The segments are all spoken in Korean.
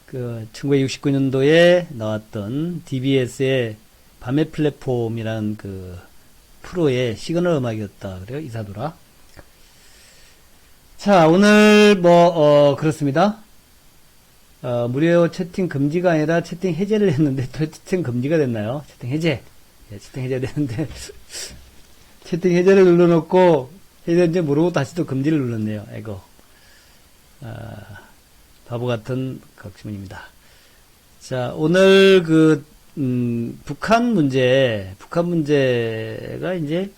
그 1969년도에 나왔던 DBS의 밤의 플랫폼이라는 그 프로의 시그널 음악이었다 그래요. 이사도라. 자, 오늘 그렇습니다. 무료 채팅 금지가 아니라 채팅 해제를 했는데 또 채팅 금지가 됐나요? 채팅 해제. 예, 채팅 해제가 됐는데 채팅 해제를 눌러놓고 해제인지 모르고 다시 또 금지를 눌렀네요. 아이고. 바보 같은 각시문입니다. 자, 오늘 북한 문제가 이제,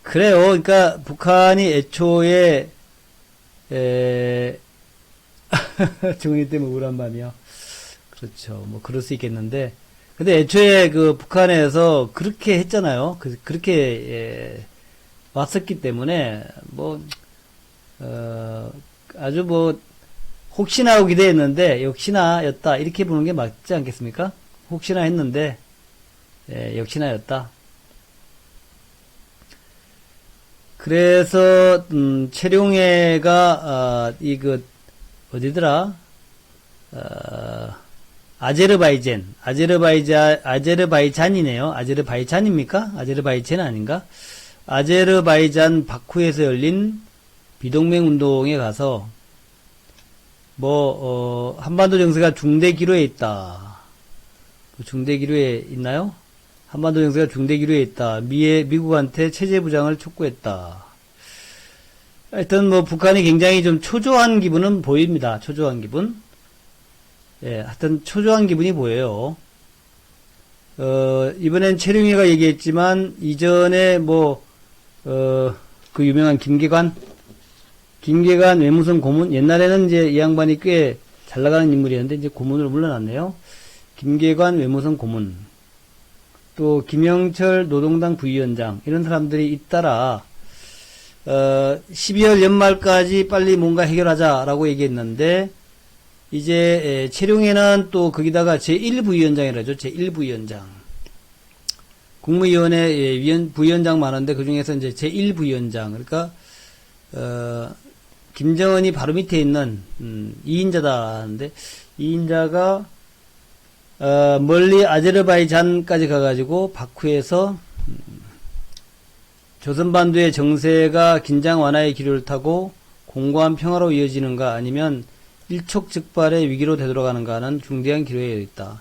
그래요. 그러니까, 북한이 애초에, 중이 때문에 우울한 밤이요. 그렇죠. 뭐, 그럴 수 있겠는데. 근데 애초에 북한에서 그렇게 했잖아요. 그렇게, 왔었기 때문에, 아주 혹시나 하고 기대했는데, 역시나였다. 이렇게 보는 게 맞지 않겠습니까? 혹시나 했는데, 역시나였다. 그래서, 최룡해가, 어디더라? 아제르바이잔이네요. 아제르바이잔입니까? 아제르바이잔 아닌가? 아제르바이잔 바쿠에서 열린 비동맹 운동에 가서, 한반도 정세가 중대 기로에 있다. 중대 기로에 있나요? 한반도 정세가 중대 기로에 있다. 미국한테 체제 부장을 촉구했다. 하여튼 북한이 굉장히 좀 초조한 기분은 보입니다. 초조한 기분. 예, 하여튼 초조한 기분이 보여요. 이번엔 최룡해가 얘기했지만 이전에 그 유명한 김계관 외무성 고문, 옛날에는 이제 이 양반이 꽤 잘 나가는 인물이었는데 이제 고문으로 물러났네요. 김계관 외무성 고문, 또 김영철 노동당 부위원장, 이런 사람들이 잇따라 12월 연말까지 빨리 뭔가 해결하자라고 얘기했는데, 이제 최룡해는 또 거기다가 제1부위원장이라죠. 제1부위원장. 국무위원회 부위원장 많은데 그 중에서 이제 제1부위원장. 그러니까 김정은이 바로 밑에 있는 2인자다 하는데, 2인자가 멀리 아제르바이잔까지 가가지고 바쿠에서 조선반도의 정세가 긴장 완화의 기류를 타고 공고한 평화로 이어지는가, 아니면 일촉즉발의 위기로 되돌아가는가 하는 중대한 기로에 있다.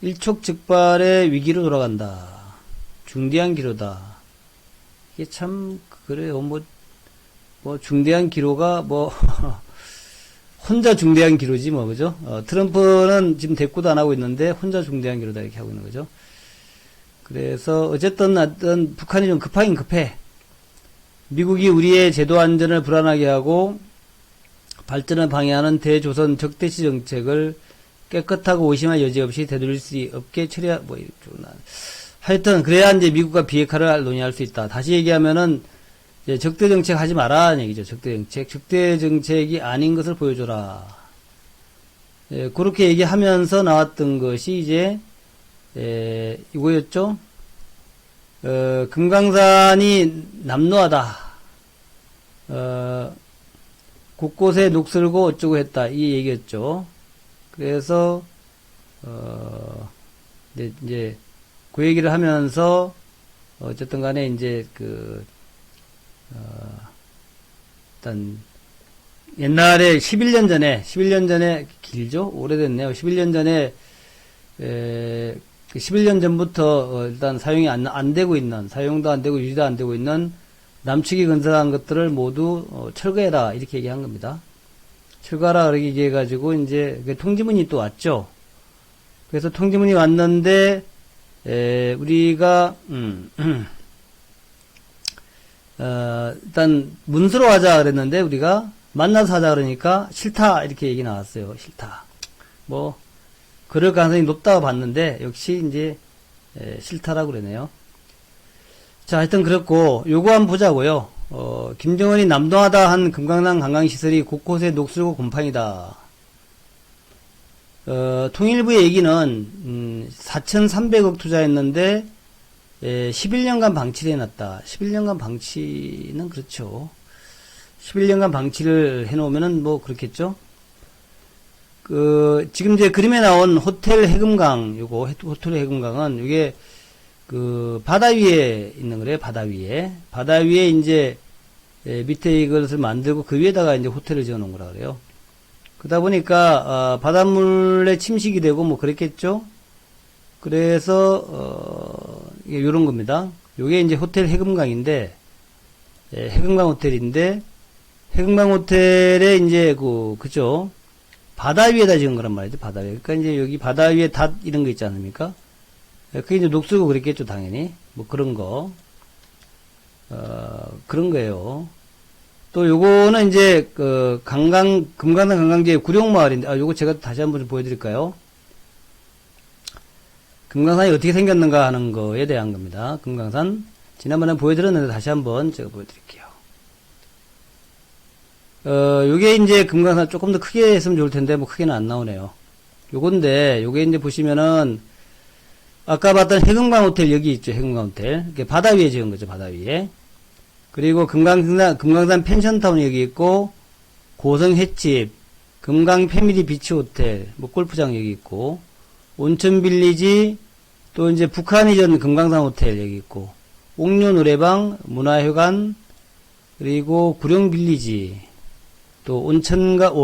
일촉즉발의 위기로 돌아간다. 중대한 기로다. 이게 참 그래요. 중대한 기로가 혼자 중대한 기로지 그죠? 트럼프는 지금 대꾸도 안 하고 있는데 혼자 중대한 기로다 이렇게 하고 있는 거죠. 그래서 어쨌든 북한이 좀 급하긴 급해. 미국이 우리의 제도 안전을 불안하게 하고 발전을 방해하는 대조선 적대시 정책을 깨끗하고 의심할 여지 없이 되돌릴 수 없게 처리하, 하여튼, 그래야 이제 미국과 비핵화를 논의할 수 있다. 다시 얘기하면은, 이제 적대 정책 하지 마라는 얘기죠. 적대 정책. 적대 정책이 아닌 것을 보여줘라. 예, 그렇게 얘기하면서 나왔던 것이 이제, 이거였죠. 금강산이 남루하다. 곳곳에 녹슬고 어쩌고 했다. 이 얘기였죠. 그래서, 이제, 그 얘기를 하면서, 어쨌든 간에 이제 일단, 옛날에 11년 전에, 길죠? 오래됐네요. 11년 전에, 11년 전부터, 일단 사용이 안 되고 있는, 사용도 안 되고 유지도 안 되고 있는 남측이 건설한 것들을 모두 철거해라 이렇게 얘기한 겁니다. 철거하라 그렇게 얘기해가지고 이제 통지문이 또 왔죠. 그래서 통지문이 왔는데 우리가 일단 문서로 하자 그랬는데 우리가 만나서 하자 그러니까 싫다 이렇게 얘기 나왔어요. 싫다. 그럴 가능성이 높다고 봤는데 역시 이제 싫다라고 그러네요. 자, 하여튼 그렇고 요거 한번 보자고요. 김정은이 남동하다 한 금강산 관광시설이 곳곳에 녹슬고 곰팡이다. 통일부의 얘기는 4,300억 투자했는데 11년간 방치를 해놨다. 11년간 방치는 그렇죠. 11년간 방치를 해놓으면은 그렇겠죠. 지금 이제 그림에 나온 호텔 해금강, 호텔 해금강은, 이게, 바다 위에 있는 거래요, 바다 위에. 바다 위에 이제, 밑에 이것을 만들고 그 위에다가 이제 호텔을 지어 놓은 거라 그래요. 그러다 보니까, 바닷물에 침식이 되고 뭐 그랬겠죠? 그래서, 이게 요런 겁니다. 요게 이제 호텔 해금강인데, 해금강 호텔인데, 해금강 호텔에 이제, 그죠? 바다 위에다 지은 거란 말이죠, 바다 위에. 그러니까 이제 여기 바다 위에 닷 이런 거 있지 않습니까? 그게 이제 녹슬고 그랬겠죠, 당연히. 뭐 그런 거. 그런 거예요. 또 요거는 이제, 금강산 관광지의 구룡마을인데, 요거 제가 다시 한번 좀 보여드릴까요? 금강산이 어떻게 생겼는가 하는 거에 대한 겁니다. 금강산. 지난번에 보여드렸는데 다시 한번 제가 보여드릴게요. 요게 이제 금강산 조금 더 크게 했으면 좋을 텐데, 뭐 크게는 안 나오네요. 요건데, 요게 이제 보시면은, 아까 봤던 해금강 호텔 여기 있죠, 해금강 호텔. 이게 바다 위에 지은 거죠, 바다 위에. 그리고 금강산 펜션타운 여기 있고, 고성 횟집, 금강 패밀리 비치 호텔, 뭐 골프장 여기 있고, 온천 빌리지, 또 이제 북한이 전 금강산 호텔 여기 있고, 옥류 노래방, 문화회관, 그리고 구룡 빌리지, 또 온정각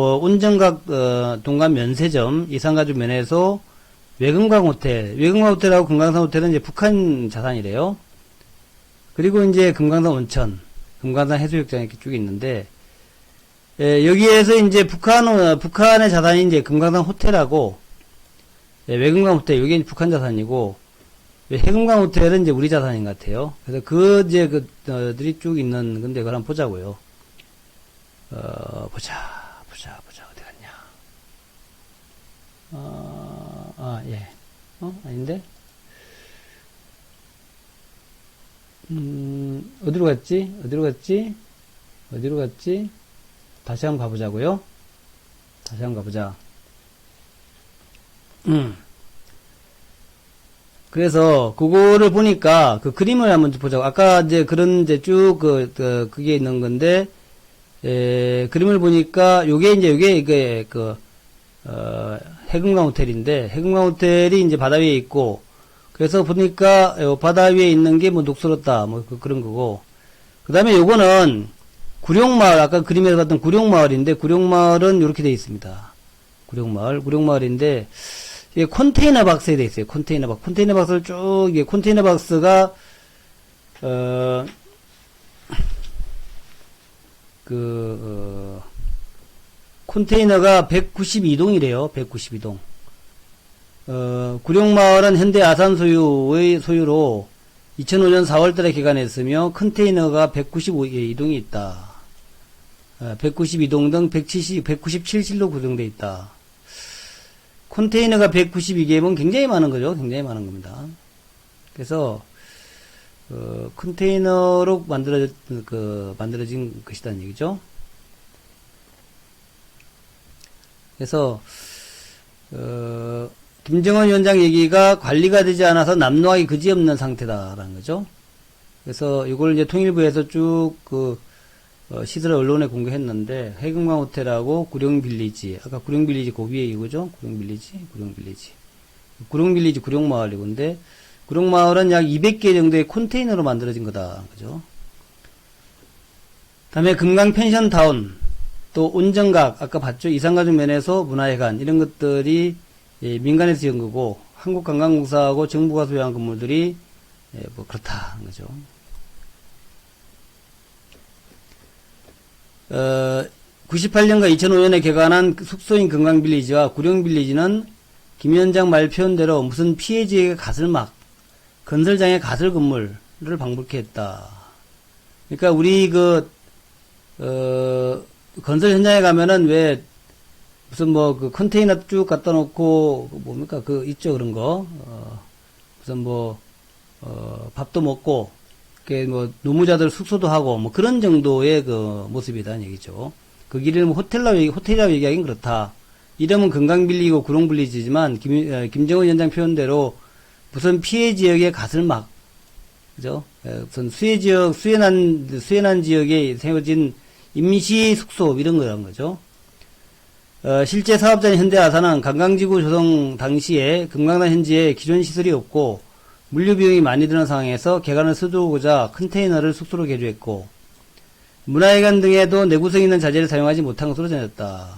동간 면세점, 이산가족 면회소, 외금강 호텔, 외금강 호텔하고 금강산 호텔은 이제 북한 자산이래요. 그리고 이제 금강산 온천, 금강산 해수욕장 이렇게 쭉 있는데, 여기에서 이제 북한의 자산이 이제 금강산 호텔하고, 외금강 호텔, 여기 이제 북한 자산이고, 해금강 호텔은 이제 우리 자산인 것 같아요. 그래서 들이 쭉 있는 건데, 그걸 한번 보자고요. 보자, 어디 갔냐. 예. 아닌데? 어디로 갔지? 다시 한번 가보자고요. 그래서, 그거를 보니까, 그 그림을 한번 보자고. 아까 이제 쭉, 그게 있는 건데, 그림을 보니까, 이게, 해금강 호텔인데, 해금강 호텔이 이제 바다 위에 있고, 그래서 보니까, 바다 위에 있는 게 뭐 녹슬었다, 뭐 그런 거고. 그 다음에 요거는, 구룡마을, 아까 그림에서 봤던 구룡마을인데, 구룡마을은 이렇게 되어 있습니다. 구룡마을인데, 이게 컨테이너 박스에 되어 있어요. 컨테이너 박스를 쭉, 이게 컨테이너 박스가, 컨테이너가 192동이래요. 192동. 구룡마을은 현대 아산 소유로 2005년 4월달에 개관했으며 컨테이너가 192동이 있다. 192동 등 197실로 구성되어 있다. 컨테이너가 192개면 굉장히 많은 거죠. 굉장히 많은 겁니다. 그래서 컨테이너로 만들어진 것이라는 얘기죠. 그래서 김정은 위원장 얘기가 관리가 되지 않아서 남노하기 그지없는 상태다라는 거죠. 그래서 이걸 이제 통일부에서 쭉 시설 언론에 공개했는데, 해금강 호텔하고 구룡빌리지, 아까 구룡빌리지 그 위에 이거죠? 구룡빌리지 구룡마을 이건데, 구룡마을은 약 200개 정도의 컨테이너로 만들어진 거다. 그죠? 다음에 금강 펜션타운, 또 온정각, 아까 봤죠? 이산가족 면에서 문화회관, 이런 것들이 민간에서 지은 거고, 한국관광공사하고 정부가 소유한 건물들이 뭐 그렇다는 거죠. 98년과 2005년에 개관한 숙소인 금강빌리지와 구룡빌리지는 김 위원장 말 표현대로 무슨 피해 지역의 가설막, 건설장의 가설 건물을 방불케 했다. 그러니까 우리 건설 현장에 가면은 왜 무슨 컨테이너 쭉 갖다 놓고 뭡니까 있죠 그런 거. 무슨 밥도 먹고 노무자들 숙소도 하고 뭐 그런 정도의 모습이다는 얘기죠. 그 길을 호텔이라고 얘기하긴 그렇다. 이름은 금강빌리고 구룡빌리지지만 김정은 위원장 표현대로 무슨 피해 지역의 가설막, 그죠? 무슨 수해난 지역에 세워진 임시 숙소 이런 거란 거죠. 실제 사업자인 현대아산은 관광지구 조성 당시에 금강산 현지에 기존 시설이 없고 물류 비용이 많이 드는 상황에서 개관을 서두르고자 컨테이너를 숙소로 개조했고 문화회관 등에도 내구성 있는 자재를 사용하지 못한 것으로 전해졌다.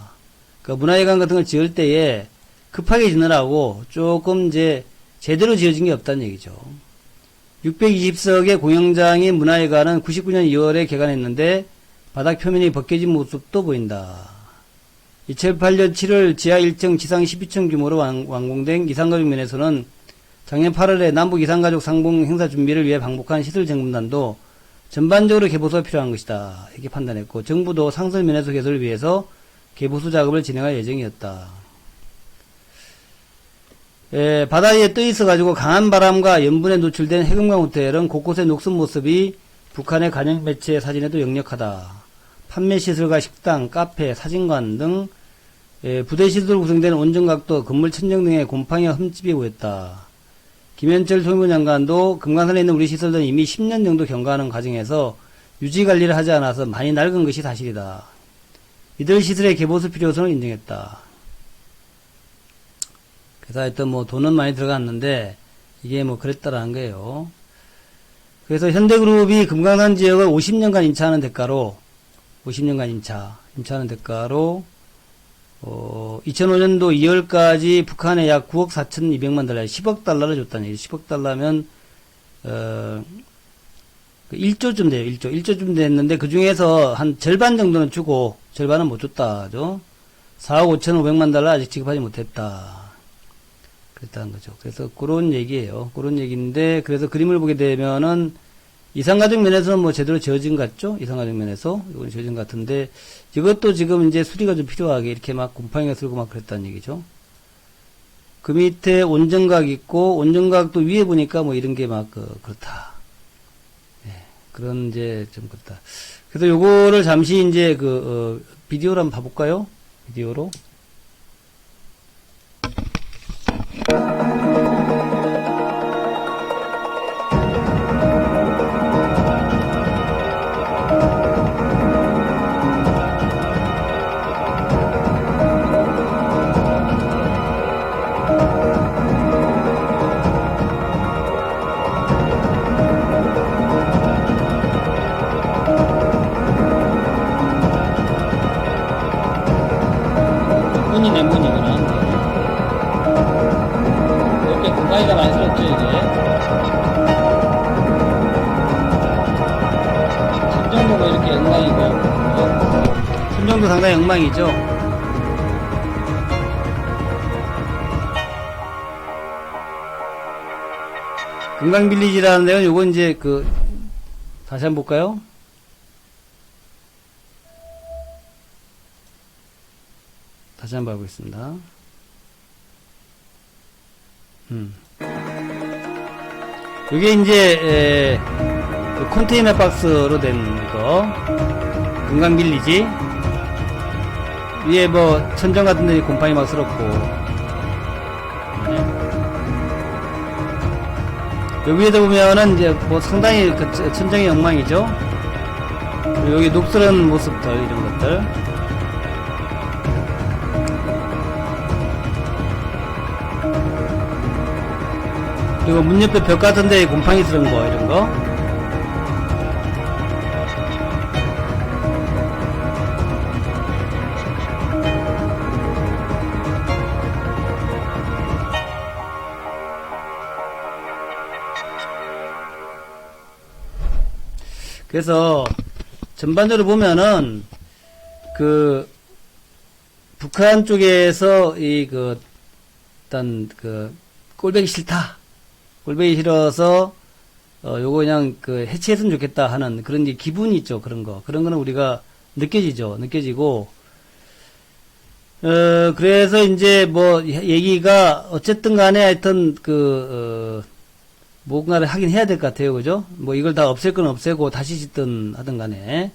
그러니까 문화회관 같은 걸 지을 때에 급하게 짓느라고 조금 이제 제대로 지어진 게 없다는 얘기죠. 620석의 공영장인 문화회관은 99년 2월에 개관했는데 바닥 표면이 벗겨진 모습도 보인다. 2008년 7월 지하 1층 지상 12층 규모로 완공된 이산가족 면에서는 작년 8월에 남북 이산가족 상봉 행사 준비를 위해 방북한 시설 점검단도 전반적으로 개보수가 필요한 것이다. 이렇게 판단했고 정부도 상설 면에서 개설을 위해서 개보수 작업을 진행할 예정이었다. 바다에 떠 있어가지고 강한 바람과 염분에 노출된 해금강 호텔은 곳곳에 녹슨 모습이 북한의 간영 매체 사진에도 역력하다. 판매 시설과 식당, 카페, 사진관 등 부대 시설로 구성된 온정각도 건물 천정 등의 곰팡이와 흠집이 보였다. 김현철 통일부 장관도 금강산에 있는 우리 시설들은 이미 10년 정도 경과하는 과정에서 유지 관리를 하지 않아서 많이 낡은 것이 사실이다. 이들 시설의 개보수 필요성을 인정했다. 그래서 하여튼 뭐 돈은 많이 들어갔는데 이게 뭐 그랬다라는 거예요. 그래서 현대그룹이 금강산 지역을 50년간 임차하는 대가로 50년간 임차하는 대가로 2005년도 2월까지 북한에 약 9억 4,200만 달러, 10억 달러를 줬다는 얘기죠. 10억 달러면 1조쯤 돼요. 1조쯤 됐는데 그 중에서 한 절반 정도는 주고 절반은 못 줬다죠. 4억 5,500만 달러 아직 지급하지 못했다. 그랬다는 거죠. 그래서 그런 얘기예요. 그런 얘기인데 그래서 그림을 보게 되면은 이산가족 면에서는 뭐 제대로 지어진 것 같죠? 이산가족 면에서 이건 지어진 것 같은데 이것도 지금 이제 수리가 좀 필요하게 이렇게 막 곰팡이가 들고 막 그랬다는 얘기죠. 그 밑에 온정각 있고 온정각도 위에 보니까 뭐 이런 게 막 그렇다. 네, 그런 이제 좀 그렇다. 그래서 요거를 잠시 이제 비디오로 한번 봐볼까요? 비디오로. 문이 내문이구나. 이렇게 공간이가 많이 들었죠, 이게. 천정도 뭐 이렇게 엉망이고, 천정도 상당히 엉망이죠. 금강빌리지라는 데는 요거 이제 다시 한번 볼까요? 다시 한번 봐보겠습니다. 이게 이제 컨테이너 박스로 된 거, 금강빌리지. 위에 뭐 천정 같은 데 곰팡이 막 쓸었고, 여기에도 보면은 이제 뭐 상당히 천정이 엉망이죠. 그리고 여기 녹슬은 모습들 이런 것들. 그리고 문 옆에 벽 같은 데에 곰팡이 쓰는 거, 이런 거. 그래서, 전반적으로 보면은, 북한 쪽에서, 일단, 꼴보기 싫다. 꼴보기 싫어서 요거 그냥 해체했으면 좋겠다 하는 그런 기분이 있죠. 그런 거는 우리가 느껴지고 그래서 이제 뭐 얘기가 어쨌든 간에 하여튼 뭔가를 하긴 해야 될 것 같아요. 그죠? 뭐 이걸 다 없앨 건 없애고 다시 짓든 하든 간에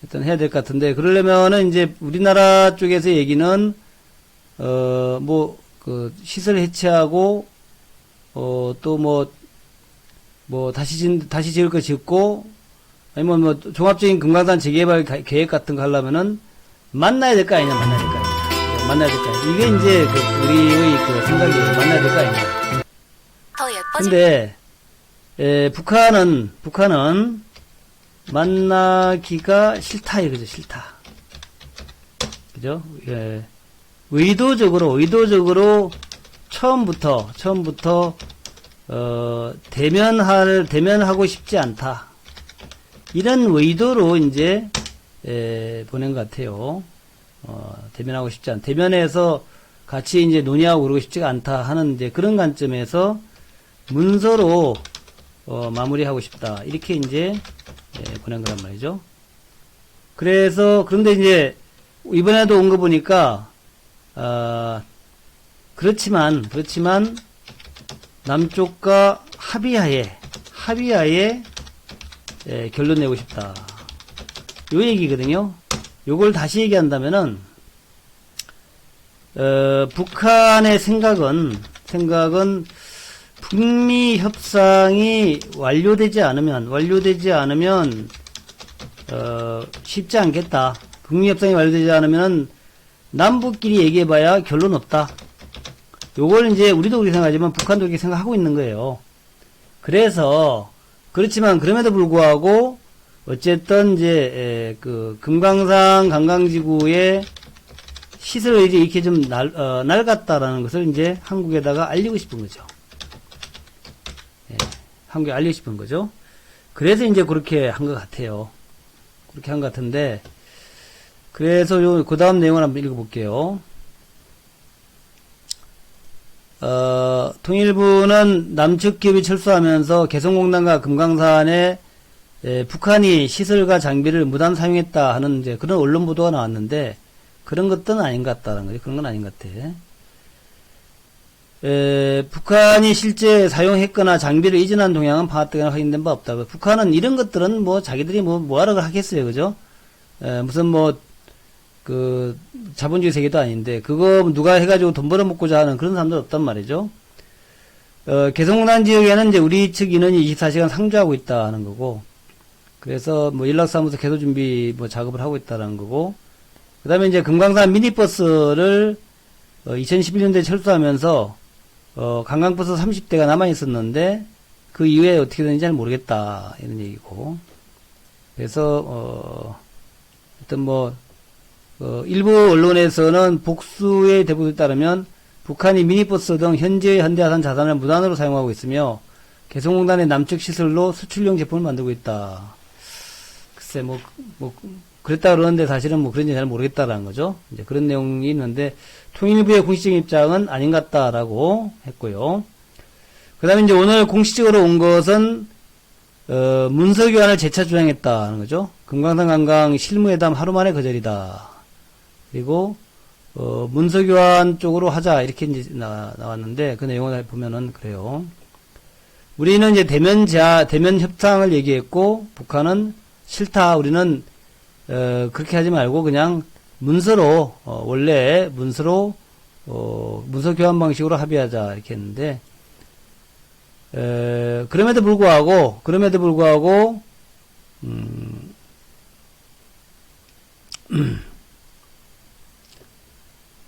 일단 해야 될 것 같은데, 그러려면은 이제 우리나라 쪽에서 얘기는 시설 해체하고 또 다시 지을 거 짓고, 아니면 뭐, 종합적인 금강산 재개발 계획 같은 거 하려면은, 만나야 될 거 아니냐. 만나야 될 거 아니야. 이게 이제 우리의 생각이 만나야 될 거 아니냐. 근데 북한은 만나기가 싫다 이거죠. 싫다. 그죠? 예. 의도적으로 처음부터 대면하고 싶지 않다. 이런 의도로 이제 보낸 것 같아요. 대면하고 싶지 않다. 대면해서 같이 이제 논의하고 그러고 싶지가 않다 하는 이제 그런 관점에서 문서로 마무리하고 싶다. 이렇게 이제 보낸 거란 말이죠. 그런데 이제 이번에도 온 거 보니까 그렇지만 남쪽과 합의하에 결론 내고 싶다. 요 얘기거든요. 요걸 다시 얘기한다면은 북한의 생각은 북미 협상이 완료되지 않으면 쉽지 않겠다. 북미 협상이 완료되지 않으면 남북끼리 얘기해봐야 결론 없다. 요걸 이제 우리도 그렇게 생각하지만 북한도 그렇게 생각하고 있는 거예요. 그렇지만 그럼에도 불구하고 어쨌든 이제 금강산 관광지구의 시설을 이제 이렇게 좀 낡았다라는 것을 이제 한국에다가 알리고 싶은 거죠. 한국에 알리고 싶은 거죠. 그래서 이제 그렇게 한 것 같아요. 그렇게 한 것 같은데, 그래서 그 다음 내용을 한번 읽어볼게요. 통일부는 남측 기업이 철수하면서 개성공단과 금강산에 북한이 시설과 장비를 무단 사용했다 하는 이제 그런 언론 보도가 나왔는데, 그런 것들은 아닌 것 같다는 거죠. 그런 건 아닌 것 같아. 북한이 실제 사용했거나 장비를 이전한 동향은 파악되거나 확인된 바 없다. 북한은 이런 것들은 자기들이 뭐하러 하겠어요. 그죠? 무슨 자본주의 세계도 아닌데, 그거 누가 해가지고 돈 벌어먹고자 하는 그런 사람들 없단 말이죠. 개성공단 지역에는 이제 우리 측 인원이 24시간 상주하고 있다 하는 거고, 그래서 연락사무소 개소 준비 작업을 하고 있다는 거고, 그 다음에 이제 금강산 미니버스를 2011년도에 철수하면서 관광버스 30대가 남아 있었는데 그 이후에 어떻게 되는지 잘 모르겠다 이런 얘기고. 그래서 일부 언론에서는 복수의 대부분에 따르면 북한이 미니버스 등 현재의 현대화산 자산을 무단으로 사용하고 있으며 개성공단의 남측 시설로 수출용 제품을 만들고 있다. 글쎄 그랬다 그러는데 사실은 그런지 잘 모르겠다라는 거죠. 이제 그런 내용이 있는데 통일부의 공식적인 입장은 아닌 것 같다라고 했고요. 그 다음에 이제 오늘 공식적으로 온 것은 문서 교환을 재차 주장했다는 거죠. 금강산 관광 실무회담 하루 만에 거절이다. 그리고 문서 교환 쪽으로 하자 이렇게 이제 나왔는데 그 내용을 보면은 그래요. 우리는 이제 대면 협상을 얘기했고 북한은 싫다. 우리는 그렇게 하지 말고 그냥 문서로 원래 문서 교환 방식으로 합의하자 이렇게 했는데 그럼에도 불구하고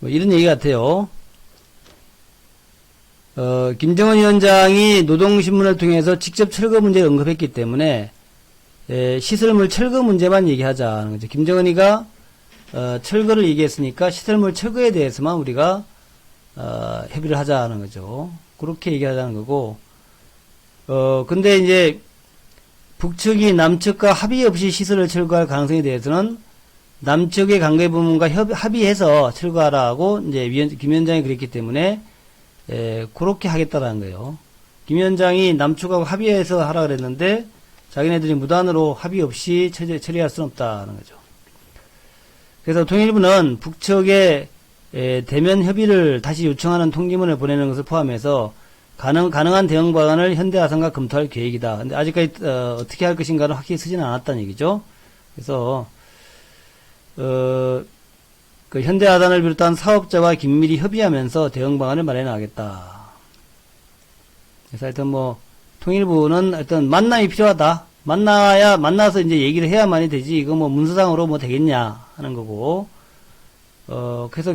이런 얘기 같아요. 김정은 위원장이 노동신문을 통해서 직접 철거 문제를 언급했기 때문에 시설물 철거 문제만 얘기하자는 거죠. 김정은이가 철거를 얘기했으니까 시설물 철거에 대해서만 우리가 협의를 하자는 거죠. 그렇게 얘기하자는 거고. 근데 이제 북측이 남측과 합의 없이 시설을 철거할 가능성에 대해서는 남측의 관계부문과 합의해서 철거하라고 이제 김 위원장이 그랬기 때문에 그렇게 하겠다라는 거예요. 김 위원장이 남측하고 합의해서 하라 그랬는데 자기네들이 무단으로 합의 없이 처리할 수는 없다는 거죠. 그래서 통일부는 북측에 대면 협의를 다시 요청하는 통지문을 보내는 것을 포함해서 가능한 대응 방안을 현대화산과 검토할 계획이다. 근데 아직까지 어떻게 할 것인가는 확실히 쓰지는 않았다는 얘기죠. 그래서 현대화산을 비롯한 사업자와 긴밀히 협의하면서 대응 방안을 마련해 나가겠다. 그래서 하여튼 통일부는 하여튼 만남이 필요하다. 만나서 이제 얘기를 해야만이 되지. 이거 문서상으로 되겠냐 하는 거고. 그래서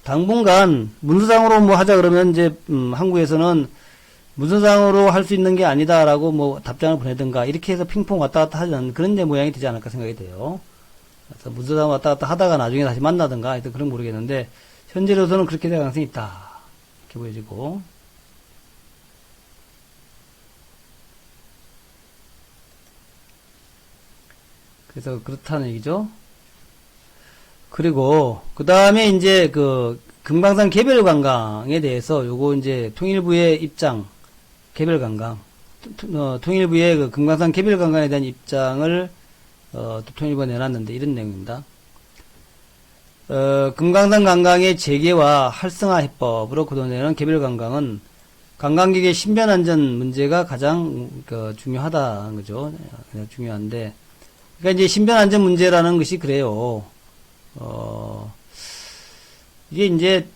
당분간 문서상으로 뭐 하자 그러면 이제, 한국에서는 문서상으로 할 수 있는 게 아니다라고 뭐 답장을 보내든가 이렇게 해서 핑퐁 왔다 갔다 하는 그런 내 모양이 되지 않을까 생각이 돼요. 그래서 문서상 왔다 갔다 하다가 나중에 다시 만나든가 하여튼 그런 모르겠는데 현재로서는 그렇게 될 가능성이 있다. 이렇게 보여지고. 그래서 그렇다는 얘기죠. 그리고 그 다음에 이제 금강산 개별 관광에 대해서 요거 이제 통일부의 입장 개별 관광 통일부의 금강산 개별 관광에 대한 입장을 또 통일부가 내놨는데 이런 내용입니다. 금강산 관광의 재개와 활성화 해법으로 거론되는 개별 관광은 관광객의 신변 안전 문제가 가장 중요하다는 거죠. 중요한데 그러니까 이제 신변 안전 문제라는 것이 그래요. 이게 이제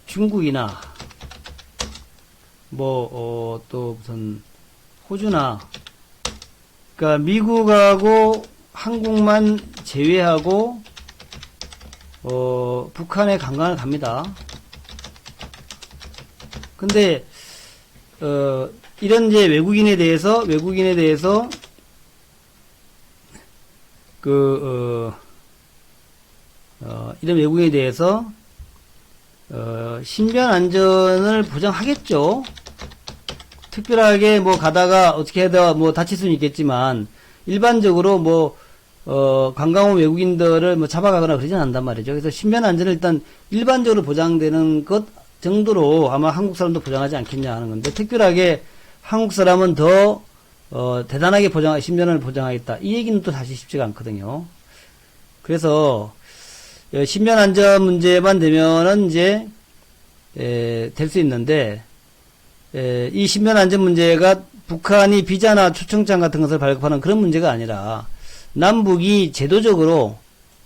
중국이나 또 무슨 호주나 그러니까 미국하고 한국만 제외하고 북한에 관광을 갑니다. 근데 이런 이제 외국인에 대해서 이런 외국인에 대해서 신변 안전을 보장하겠죠. 특별하게 뭐 가다가 어떻게 하다가 뭐 다칠 수는 있겠지만 일반적으로 관광 온 외국인들을 뭐 잡아가거나 그러진 않단 말이죠. 그래서 신변 안전을 일단 일반적으로 보장되는 것 정도로 아마 한국 사람도 보장하지 않겠냐 하는 건데 특별하게 한국 사람은 더 대단하게 신변을 보장하겠다. 이 얘기는 또 사실 쉽지가 않거든요. 그래서 신변 안전 문제만 되면은 이제 될 수 있는데 이 신변 안전 문제가 북한이 비자나 초청장 같은 것을 발급하는 그런 문제가 아니라 남북이 제도적으로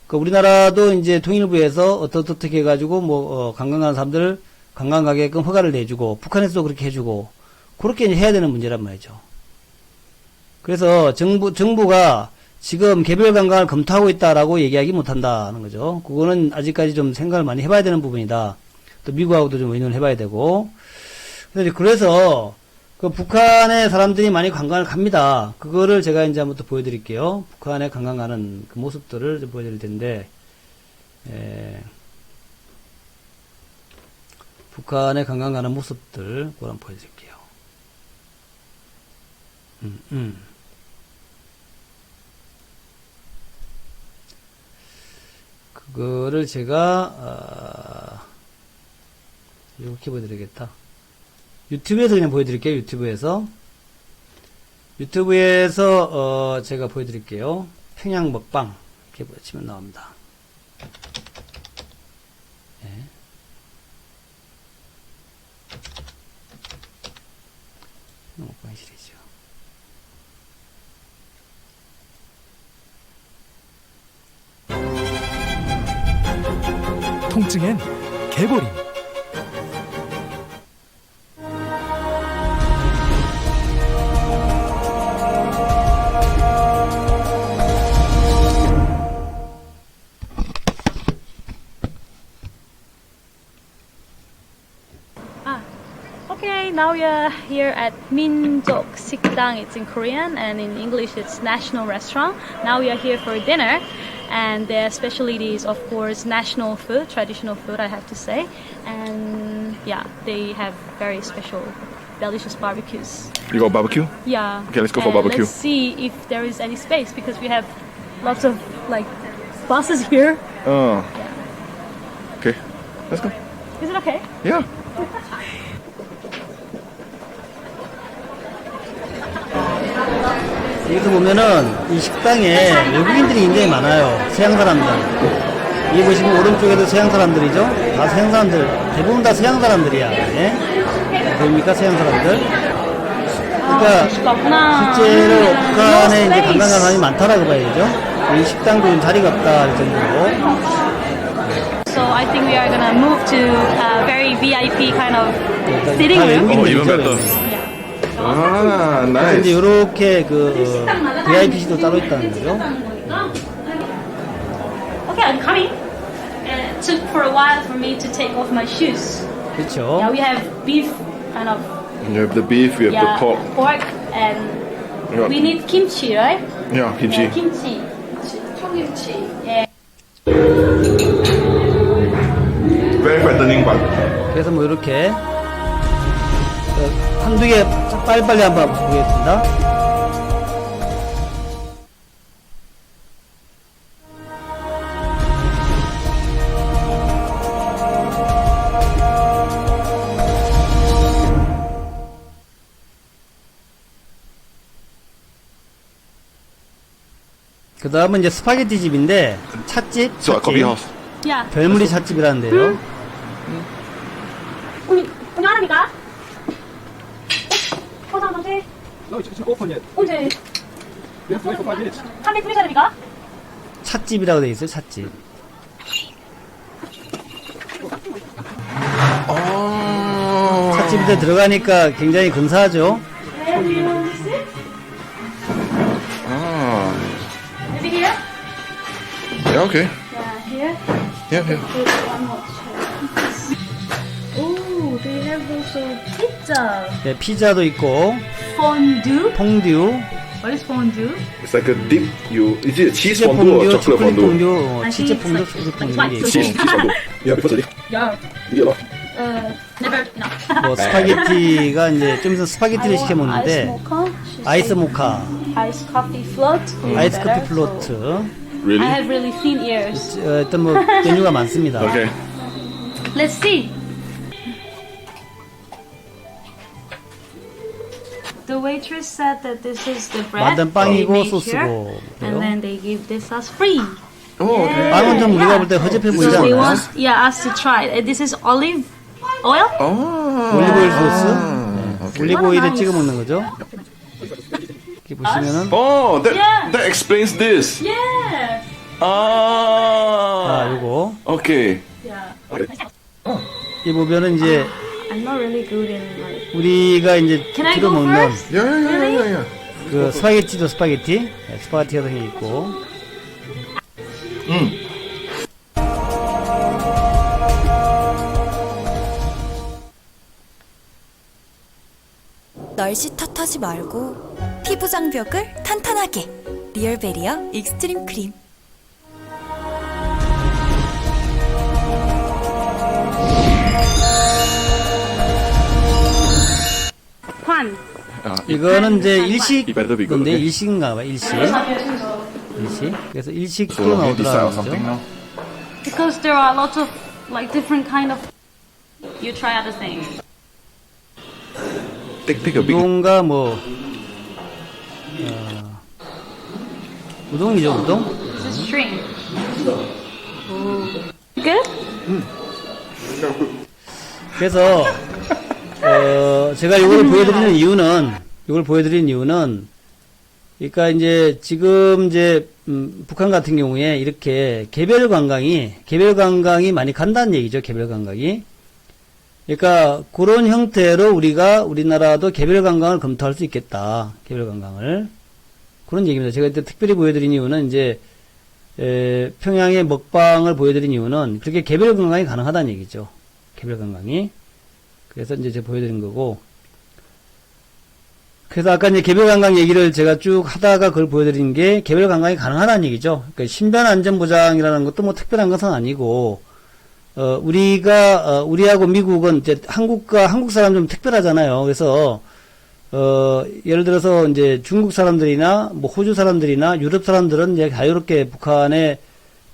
우리나라도 이제 통일부에서 어떻게 해가지고 관광 가는 사람들 관광 가게끔 허가를 내주고 북한에서도 그렇게 해주고 그렇게 이제 해야 되는 문제란 말이죠. 그래서 정부가 지금 개별 관광을 검토하고 있다라고 얘기하기 못한다는 거죠. 그거는 아직까지 좀 생각을 많이 해봐야 되는 부분이다. 또 미국하고도 좀 의논을 해봐야 되고. 그래서 북한의 사람들이 많이 관광을 갑니다. 그거를 제가 이제 한번 또 보여드릴게요. 북한에 관광 가는 그 모습들을 좀 보여드릴 텐데, 북한에 관광 가는 모습들, 그걸 한번 보여드릴게요. 그거를 제가 이렇게 보여드리겠다. 유튜브에서 그냥 보여드릴게요. 유튜브에서 제가 보여드릴게요. 평양 먹방 이렇게 치면 나옵니다. 네. 먹방 시리즈. 통증엔 개보림. Okay, now we are here at Minjok Sikdang. It's in Korean, and in English it's National Restaurant. Now we are here for dinner, and their specialty is, of course, national food, traditional food, I have to say. And yeah, they have very special, delicious barbecues. You got barbecue? Yeah. Okay, let's go for And barbecue. Let's see if there is any space because we have lots of buses here. Oh. Okay, let's go. Is it okay? Yeah. 여기서 보면은 이 식당에 외국인들이 굉장히 많아요. 서양 사람들. 여기 보시면 오른쪽에도 서양 사람들이죠. 다 서양 사람들. 대부분 다 서양 사람들이야. 예? 보입니까? 서양 사람들. 그러니까 실제로 북한에 이제 관광 가는 사람이 많다라고 봐야죠. 이 식당도 좀 자리가 없다 이 정도로. So I think we are gonna move to a very VIP kind of sitting 다 room. Oh, even 외국인들이죠. better. Yeah. Ah, 그래서 이제 nice. 요렇게 VIP실도 따로 있다는 거죠. Okay, I'm coming. took for a while for me to take off my shoes. 그렇죠. Yeah, we have beef, kind of. You have the beef, you have Yeah, the pork. and Yeah. we need kimchi, right? Yeah, kimchi. Yeah, kimchi. 청김치. Yeah. Very fattening but 그래서 뭐 이렇게 한두 개 빨리빨리 한번 보겠습니다. 그 다음은 이제 스파게티 집인데 찻집, so coffee house. Yeah. 별무리 찻집이라는데요. 운영합니까? 포장 상태? No, it's not open yet. 언제? We have to wait for 5 minutes. 300 됩니까? 찻집이라고 되어 있어요. 찻집. Oh. 찻집에 들어가니까 굉장히 근사하죠. 네, do you want to sit? Ah. Maybe here? Yeah, okay. Yeah, here. Yeah, yeah. Wait, one more chair. Oh, they have also pizza. 네, 피자도 있고 Fondue. 퐁듀, What is fondue? It's like a dip. Is it cheese 치즈 fondue or 퐁듀, chocolate 초콜릿 fondue? 퐁듀, I 치즈 think 퐁듀, it's 초콜릿 퐁듀 like 이게 Cheese, 있고 cheese fondue. Yeah, because of it. Yeah. You get a lot. Never. No. 뭐 스파게티가 이제 좀 있으면 스파게티를 시켜 먹는데 아이스 모카, Ice coffee float. 아이스 Better, 커피 플로트 so Really? I have really thin ears. 어떤 뭐 메뉴가 많습니다. Okay. Let's see. The waitress said that this is the bread 만든 they 빵이고 make 소스고 here, and 그래요. then they give this us free. Oh, okay. 빵은 좀 우리가 볼 때 허접해 보이지 So they 않나요? want, us to try it. This is olive oil. Oh. 올리브오일 소스, Okay. 올리브오일에 Nice. 찍어 먹는 거죠. 이렇게 보시면은 Oh, Yeah. that explains this. Yeah. 아 Ah. 요거 Okay. Yeah. 이 보면은 이제 I'm not really good in like. 우리가 이제 Can I 주로 go 먹는 first? Yeah, yeah, yeah, yeah, yeah. 그 스파게티도 스파게티, 네, 스파게티 같은 게 있고 널씨 탓하지 말고 피부 장벽을 탄탄하게 리얼베리어 익스트림 크림. Pan. 이거는 이제 일식 You better be good, 건데 okay? 일식인가 봐 일식. 그래서 일식도 So you decide on 나오더라고요. something now. Because there are lots of like different kind of. You try other things. Take a big. 우동과 뭐 우동이죠 우동. This is shrimp. Good. 그래서 제가 이걸 보여드리는 이유는 그러니까 이제 지금 이제 북한 같은 경우에 이렇게 개별 관광이 많이 간다는 얘기죠. 개별 관광이. 그러니까 그런 형태로 우리나라도 개별 관광을 검토할 수 있겠다. 개별 관광을. 그런 얘기입니다. 제가 이때 특별히 보여드린 이유는 이제 평양의 먹방을 보여드린 이유는 그렇게 개별 관광이 가능하다는 얘기죠. 개별 관광이. 그래서 이제 제가 보여드린 거고. 그래서 아까 이제 개별 관광 얘기를 제가 쭉 하다가 그걸 보여드린 게 개별 관광이 가능하다는 얘기죠. 그러니까 신변 안전 보장이라는 것도 뭐 특별한 것은 아니고, 우리하고 미국은 이제 한국 사람 좀 특별하잖아요. 그래서, 예를 들어서 이제 중국 사람들이나 뭐 호주 사람들이나 유럽 사람들은 이제 자유롭게 북한에,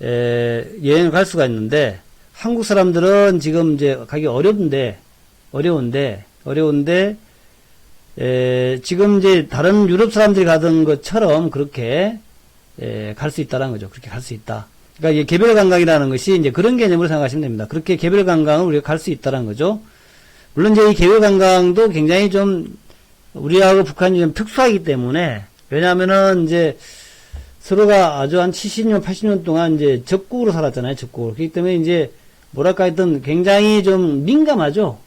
여행을 갈 수가 있는데, 한국 사람들은 지금 이제 가기 어려운데, 지금 이제 다른 유럽 사람들이 가던 것처럼 그렇게, 갈 수 있다는 거죠. 그렇게 갈 수 있다. 그러니까 이게 개별 관광이라는 것이 이제 그런 개념으로 생각하시면 됩니다. 그렇게 개별 관광을 우리가 갈 수 있다는 거죠. 물론 이제 이 개별 관광도 굉장히 좀 우리하고 북한이 좀 특수하기 때문에 왜냐하면은 이제 서로가 아주 한 70년, 80년 동안 이제 적국으로 살았잖아요. 적국으로. 그렇기 때문에 이제 뭐랄까 하여튼 굉장히 좀 민감하죠.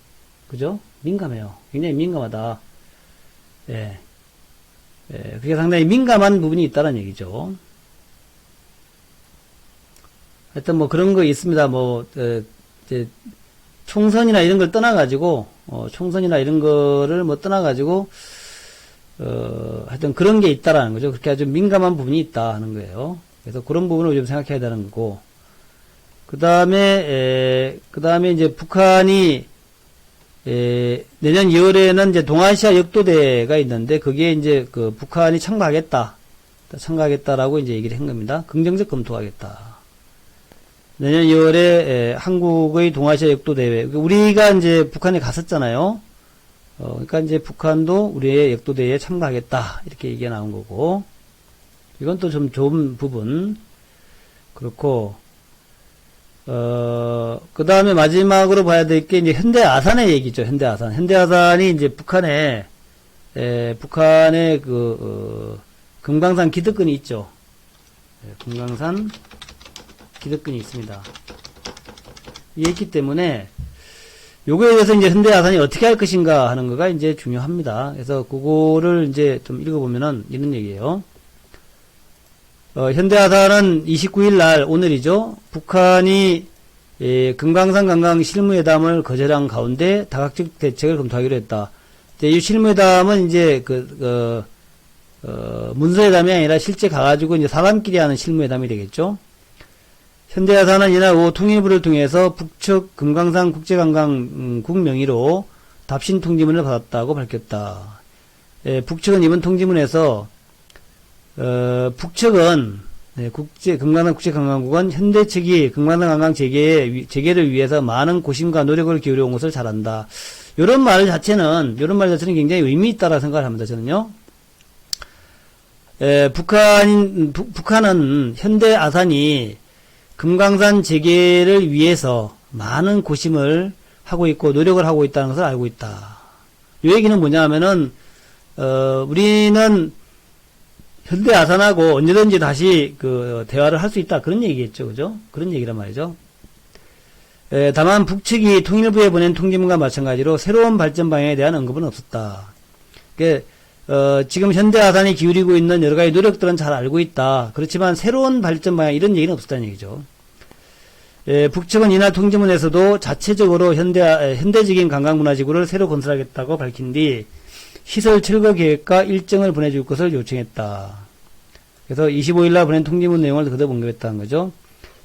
그죠? 민감해요. 굉장히 민감하다. 예. 그게 상당히 민감한 부분이 있다는 얘기죠. 하여튼 뭐 그런 거 있습니다. 뭐, 이제 총선이나 이런 걸 떠나가지고, 총선이나 이런 거를 뭐 떠나가지고, 하여튼 그런 게 있다라는 거죠. 그렇게 아주 민감한 부분이 있다 하는 거예요. 그래서 그런 부분을 좀 생각해야 되는 거고, 그 다음에 이제 북한이, 내년 2월에는 이제 동아시아 역도대가 있는데, 그게 이제 그 북한이 참가하겠다라고 이제 얘기를 한 겁니다. 긍정적 검토하겠다. 내년 2월에 한국의 동아시아 역도대회, 우리가 이제 북한에 갔었잖아요. 그러니까 이제 북한도 우리의 역도대회에 참가하겠다. 이렇게 얘기가 나온 거고, 이건 또 좀 좋은 부분. 그렇고, 그 다음에 마지막으로 봐야 될 게 이제 현대 아산의 얘기죠. 현대 아산. 현대 아산이 이제 북한의 금강산 기득권이 있죠. 금강산 기득권이 있습니다. 있기 때문에 요거에 대해서 이제 현대 아산이 어떻게 할 것인가 하는 거가 이제 중요합니다. 그래서 그거를 이제 좀 읽어보면은 이런 얘기예요. 현대 아산은 29일 날 오늘이죠. 북한이 금강산 관광 실무회담을 거절한 가운데 다각적 대책을 검토하기로 했다. 이 실무회담은 이제 문서회담이 아니라 실제 가가지고 이제 사람끼리 하는 실무회담이 되겠죠. 현대아산은 이날 오후 통일부를 통해서 북측 금강산 국제관광국 명의로 답신 통지문을 받았다고 밝혔다. 북측은 이번 통지문에서 북측은 금강산 국제관광국은 현대 측이 금강산 관광 재개를 위해서 많은 고심과 노력을 기울여온 것을 잘한다. 이런 말 자체는 굉장히 의미 있다라고 생각을 합니다. 저는요. 북한은 현대 아산이 금강산 재개를 위해서 많은 고심을 하고 있고 노력을 하고 있다는 것을 알고 있다. 이 얘기는 뭐냐 하면은 우리는 현대 아산하고 언제든지 다시 대화를 할 수 있다. 그런 얘기겠죠. 그죠? 그런 얘기란 말이죠. 다만 북측이 통일부에 보낸 통지문과 마찬가지로 새로운 발전 방향에 대한 언급은 없었다. 지금 현대 아산이 기울이고 있는 여러 가지 노력들은 잘 알고 있다. 그렇지만 새로운 발전 방향 이런 얘기는 없었다는 얘기죠. 북측은 이날 통지문에서도 자체적으로 현대적인 관광문화지구를 새로 건설하겠다고 밝힌 뒤 시설 철거 계획과 일정을 보내줄 것을 요청했다. 그래서 25일날 보낸 통지문 내용을 그대로 언급했다는 거죠.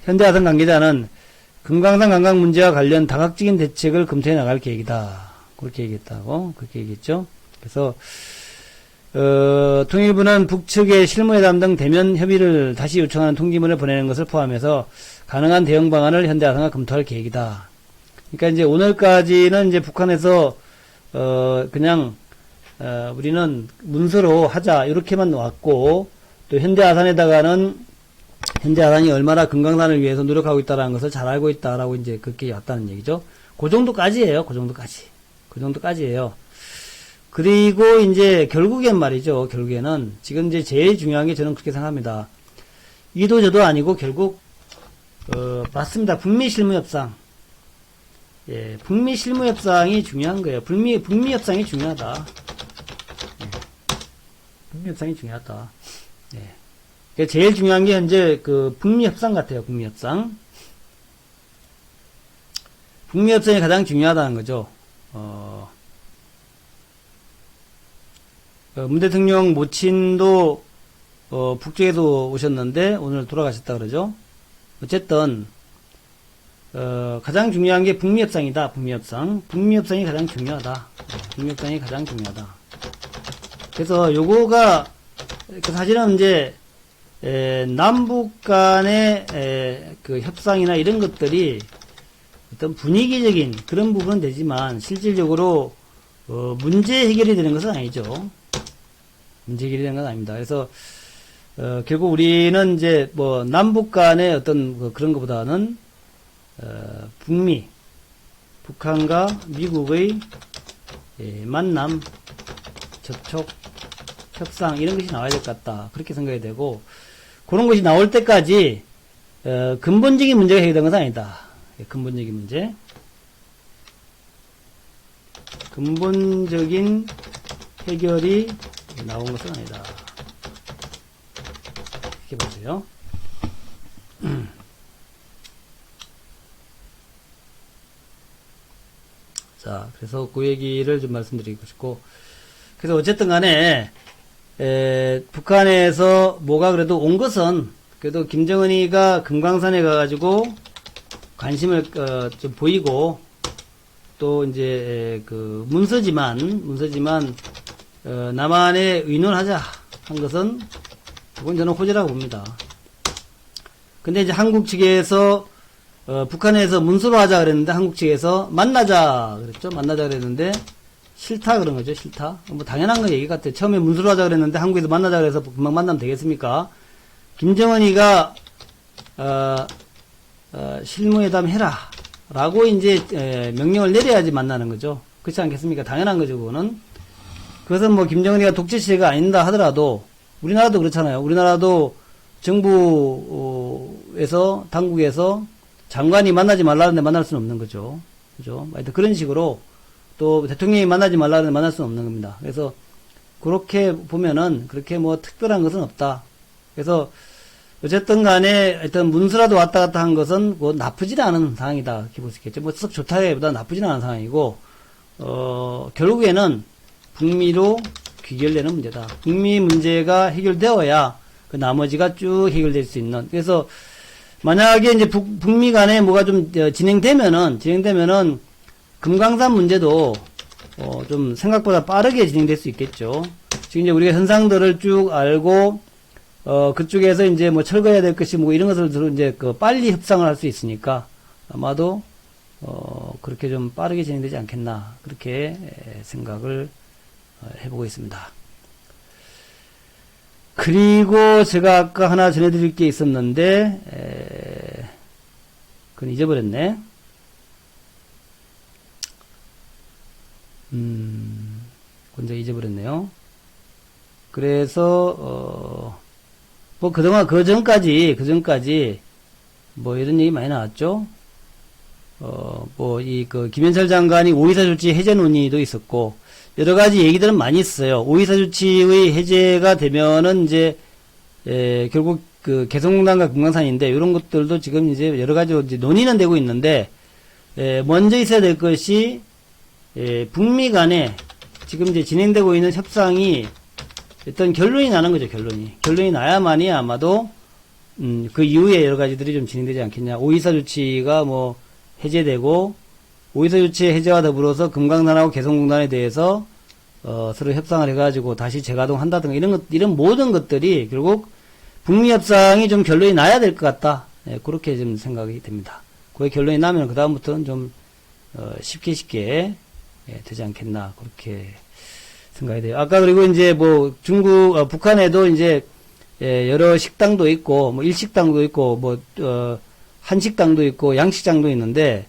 현대 아산 관계자는 금강산 관광 문제와 관련 다각적인 대책을 검토해 나갈 계획이다. 그렇게 얘기했다고 그렇게 얘기했죠. 그래서 통일부는 북측의 실무회담 등 대면 협의를 다시 요청하는 통지문을 보내는 것을 포함해서 가능한 대응 방안을 현대아산과 검토할 계획이다. 그러니까 이제 오늘까지는 이제 북한에서 그냥 우리는 문서로 하자 이렇게만 왔고 또 현대아산에다가는 현대아산이 얼마나 금강산을 위해서 노력하고 있다는 것을 잘 알고 있다라고 이제 그렇게 왔다는 얘기죠. 그 정도까지예요. 그 정도까지예요. 그리고 이제 결국엔 말이죠. 결국에는 지금 이제 제일 중요한 게 저는 그렇게 생각합니다. 이도 저도 아니고 결국 맞습니다. 북미 실무협상. 예, 북미 실무협상이 중요한 거예요. 북미 협상이 중요하다. 예, 북미 협상이 중요하다. 예. 제일 중요한 게 현재 북미 협상 같아요. 북미 협상. 북미 협상이 가장 중요하다는 거죠. 문 대통령 모친도 북쪽에서 오셨는데 오늘 돌아가셨다 그러죠. 어쨌든 가장 중요한 게 북미 협상이다. 북미 협상이 가장 중요하다. 북미 협상이 가장 중요하다. 그래서 요거가 사실은 이제 남북 간의 그 협상이나 이런 것들이 어떤 분위기적인 그런 부분은 되지만 실질적으로 문제 해결이 되는 것은 아니죠. 문제 해결이 되는 건 아닙니다. 그래서 결국 우리는 이제 뭐 남북 간의 어떤 그런 것보다는 북미, 북한과 미국의 만남, 접촉, 협상 이런 것이 나와야 될 것 같다. 그렇게 생각이 되고 그런 것이 나올 때까지 근본적인 문제가 해결된 것은 아니다. 근본적인 문제. 근본적인 해결이 나온 것은 아니다. 이렇게 보세요. 자, 그래서 그 얘기를 좀 말씀드리고 싶고, 그래서 어쨌든 간에, 북한에서 뭐가 그래도 온 것은, 그래도 김정은이가 금강산에 가가지고 관심을, 좀 보이고, 또 이제, 문서지만, 남한에 의논하자 한 것은, 그건 저는 호재라고 봅니다. 근데 이제 한국 측에서, 북한에서 문서로 하자 그랬는데, 한국 측에서 만나자 그랬죠? 만나자 그랬는데, 싫다 그런 거죠, 싫다. 뭐 당연한 거 얘기 같아요. 처음에 문서로 하자 그랬는데, 한국에서 만나자 그래서 금방 만나면 되겠습니까? 김정은이가, 실무회담 해라. 라고 이제, 명령을 내려야지 만나는 거죠. 그렇지 않겠습니까? 당연한 거죠, 그거는. 그것은 뭐 김정은이가 독재체가 아닌다 하더라도, 우리나라도 그렇잖아요. 우리나라도 정부에서, 당국에서 장관이 만나지 말라는데 만날 수는 없는 거죠. 그죠? 하여튼 그런 식으로 또 대통령이 만나지 말라는데 만날 수는 없는 겁니다. 그래서 그렇게 보면은 그렇게 뭐 특별한 것은 없다. 그래서 어쨌든 간에 하여튼 문서라도 왔다 갔다 한 것은 뭐 나쁘지는 않은 상황이다. 이렇게 볼 수 있겠죠. 뭐 썩 좋다기보다 나쁘지는 않은 상황이고, 결국에는 북미로 귀결되는 문제다. 북미 문제가 해결되어야 그 나머지가 쭉 해결될 수 있는. 그래서 만약에 이제 북미 간에 뭐가 좀 진행되면은 금강산 문제도 좀 생각보다 빠르게 진행될 수 있겠죠. 지금 이제 우리가 현상들을 쭉 알고 그쪽에서 이제 뭐 철거해야 될 것이 뭐 이런 것을 이제 빨리 협상을 할 수 있으니까 아마도 그렇게 좀 빠르게 진행되지 않겠나 그렇게 생각을 해보고 있습니다. 그리고 제가 아까 하나 전해드릴 게 있었는데 그건 잊어버렸네. 혼자 잊어버렸네요. 그래서 뭐 그동안 그 전까지 뭐 이런 얘기 많이 나왔죠. 뭐 김현철 장관이 오이사 조치 해제 논의도 있었고 여러 가지 얘기들은 많이 있어요. 오이사 조치의 해제가 되면은 이제 결국 그 개성공단과 금강산인데 이런 것들도 지금 이제 여러 가지로 이제 논의는 되고 있는데 먼저 있어야 될 것이 북미 간에 지금 이제 진행되고 있는 협상이 일단 결론이 나는 거죠. 결론이 나야만이 아마도 그 이후에 여러 가지들이 좀 진행되지 않겠냐. 오이사 조치가 뭐 해제되고 오이사 조치 해제와 더불어서 금강산하고 개성공단에 대해서 서로 협상을 해가지고 다시 재가동한다든가 이런 모든 것들이 결국 북미 협상이 좀 결론이 나야 될 것 같다. 그렇게 좀 생각이 됩니다. 그게 결론이 나면 그 다음부터는 좀 쉽게 되지 않겠나 그렇게 생각이 돼요. 아까 그리고 이제 뭐 북한에도 이제 여러 식당도 있고 뭐 일식당도 있고 뭐 한식당도 있고 양식장도 있는데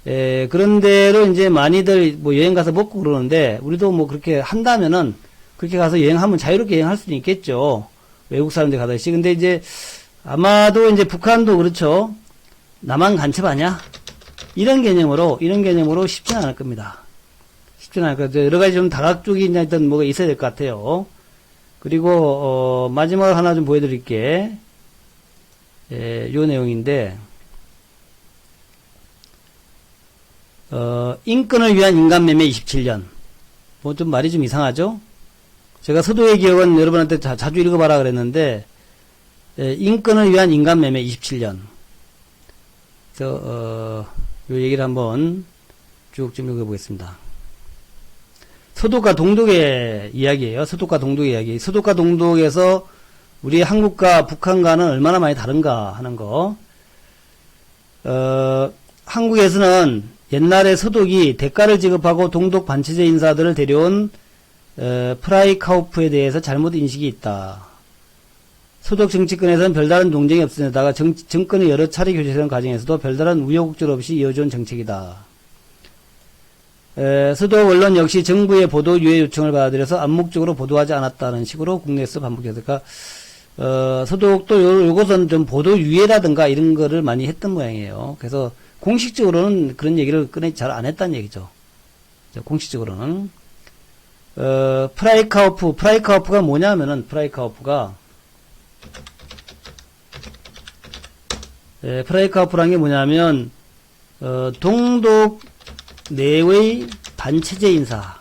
그런 데로 이제 많이들 뭐 여행 가서 먹고 그러는데 우리도 뭐 그렇게 한다면은 그렇게 가서 여행하면 자유롭게 여행할 수는 있겠죠. 외국 사람들 가듯이. 근데 이제 아마도 이제 북한도 그렇죠. 나만 간첩하냐? 이런 개념으로 쉽지는 않을 겁니다. 쉽지는 않을 거예요. 여러 가지 좀 다각적인 일단 뭐가 있어야 될 것 같아요. 그리고 마지막으로 하나 좀 보여드릴게. 요 내용인데 인권을 위한 인간매매 27년. 뭐 좀 말이 좀 이상하죠? 제가 서도의 기억은 여러분한테 자주 읽어봐라 그랬는데 인권을 위한 인간매매 27년. 그래서 요 얘기를 한번 쭉 좀 읽어보겠습니다. 서독과 동독의 이야기예요. 서독과 동독의 이야기. 서독과 동독에서 우리 한국과 북한과는 얼마나 많이 다른가 하는 거. 한국에서는 옛날에 서독이 대가를 지급하고 동독 반체제 인사들을 데려온 프라이카우프에 대해서 잘못 인식이 있다. 서독 정치권에서는 별다른 논쟁이 없으면다가 정권의 여러 차례 교체되는 과정에서도 별다른 우여곡절 없이 이어져온 정책이다. 서독 언론 역시 정부의 보도 유예 요청을 받아들여서 암묵적으로 보도하지 않았다는 식으로 국내에서 반복해서 서독도 요것은 좀 보도 유예라든가 이런 거를 많이 했던 모양이에요. 그래서 공식적으로는 그런 얘기를 꺼내 잘 안 했다는 얘기죠. 공식적으로는 프라이카우프가 뭐냐면은 프라이카우프라는 게 뭐냐면 동독 내의 반체제 인사.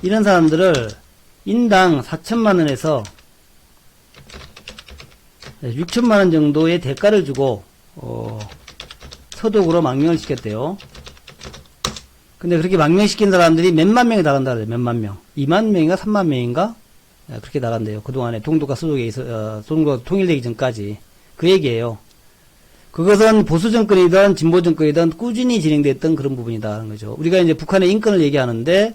이런 사람들을 인당 4천만원에서 6천만원 정도의 대가를 주고, 서독으로 망명을 시켰대요. 근데 그렇게 망명시킨 사람들이 몇만 명이 나간다 그래요. 몇만 명. 2만 명인가 3만 명인가? 그렇게 나간대요. 그동안에 동독과 서독에 있어, 동독과 통일되기 전까지. 그 얘기예요. 그것은 보수 정권이든 진보 정권이든 꾸준히 진행됐던 그런 부분이다 하는 거죠. 우리가 이제 북한의 인권을 얘기하는데,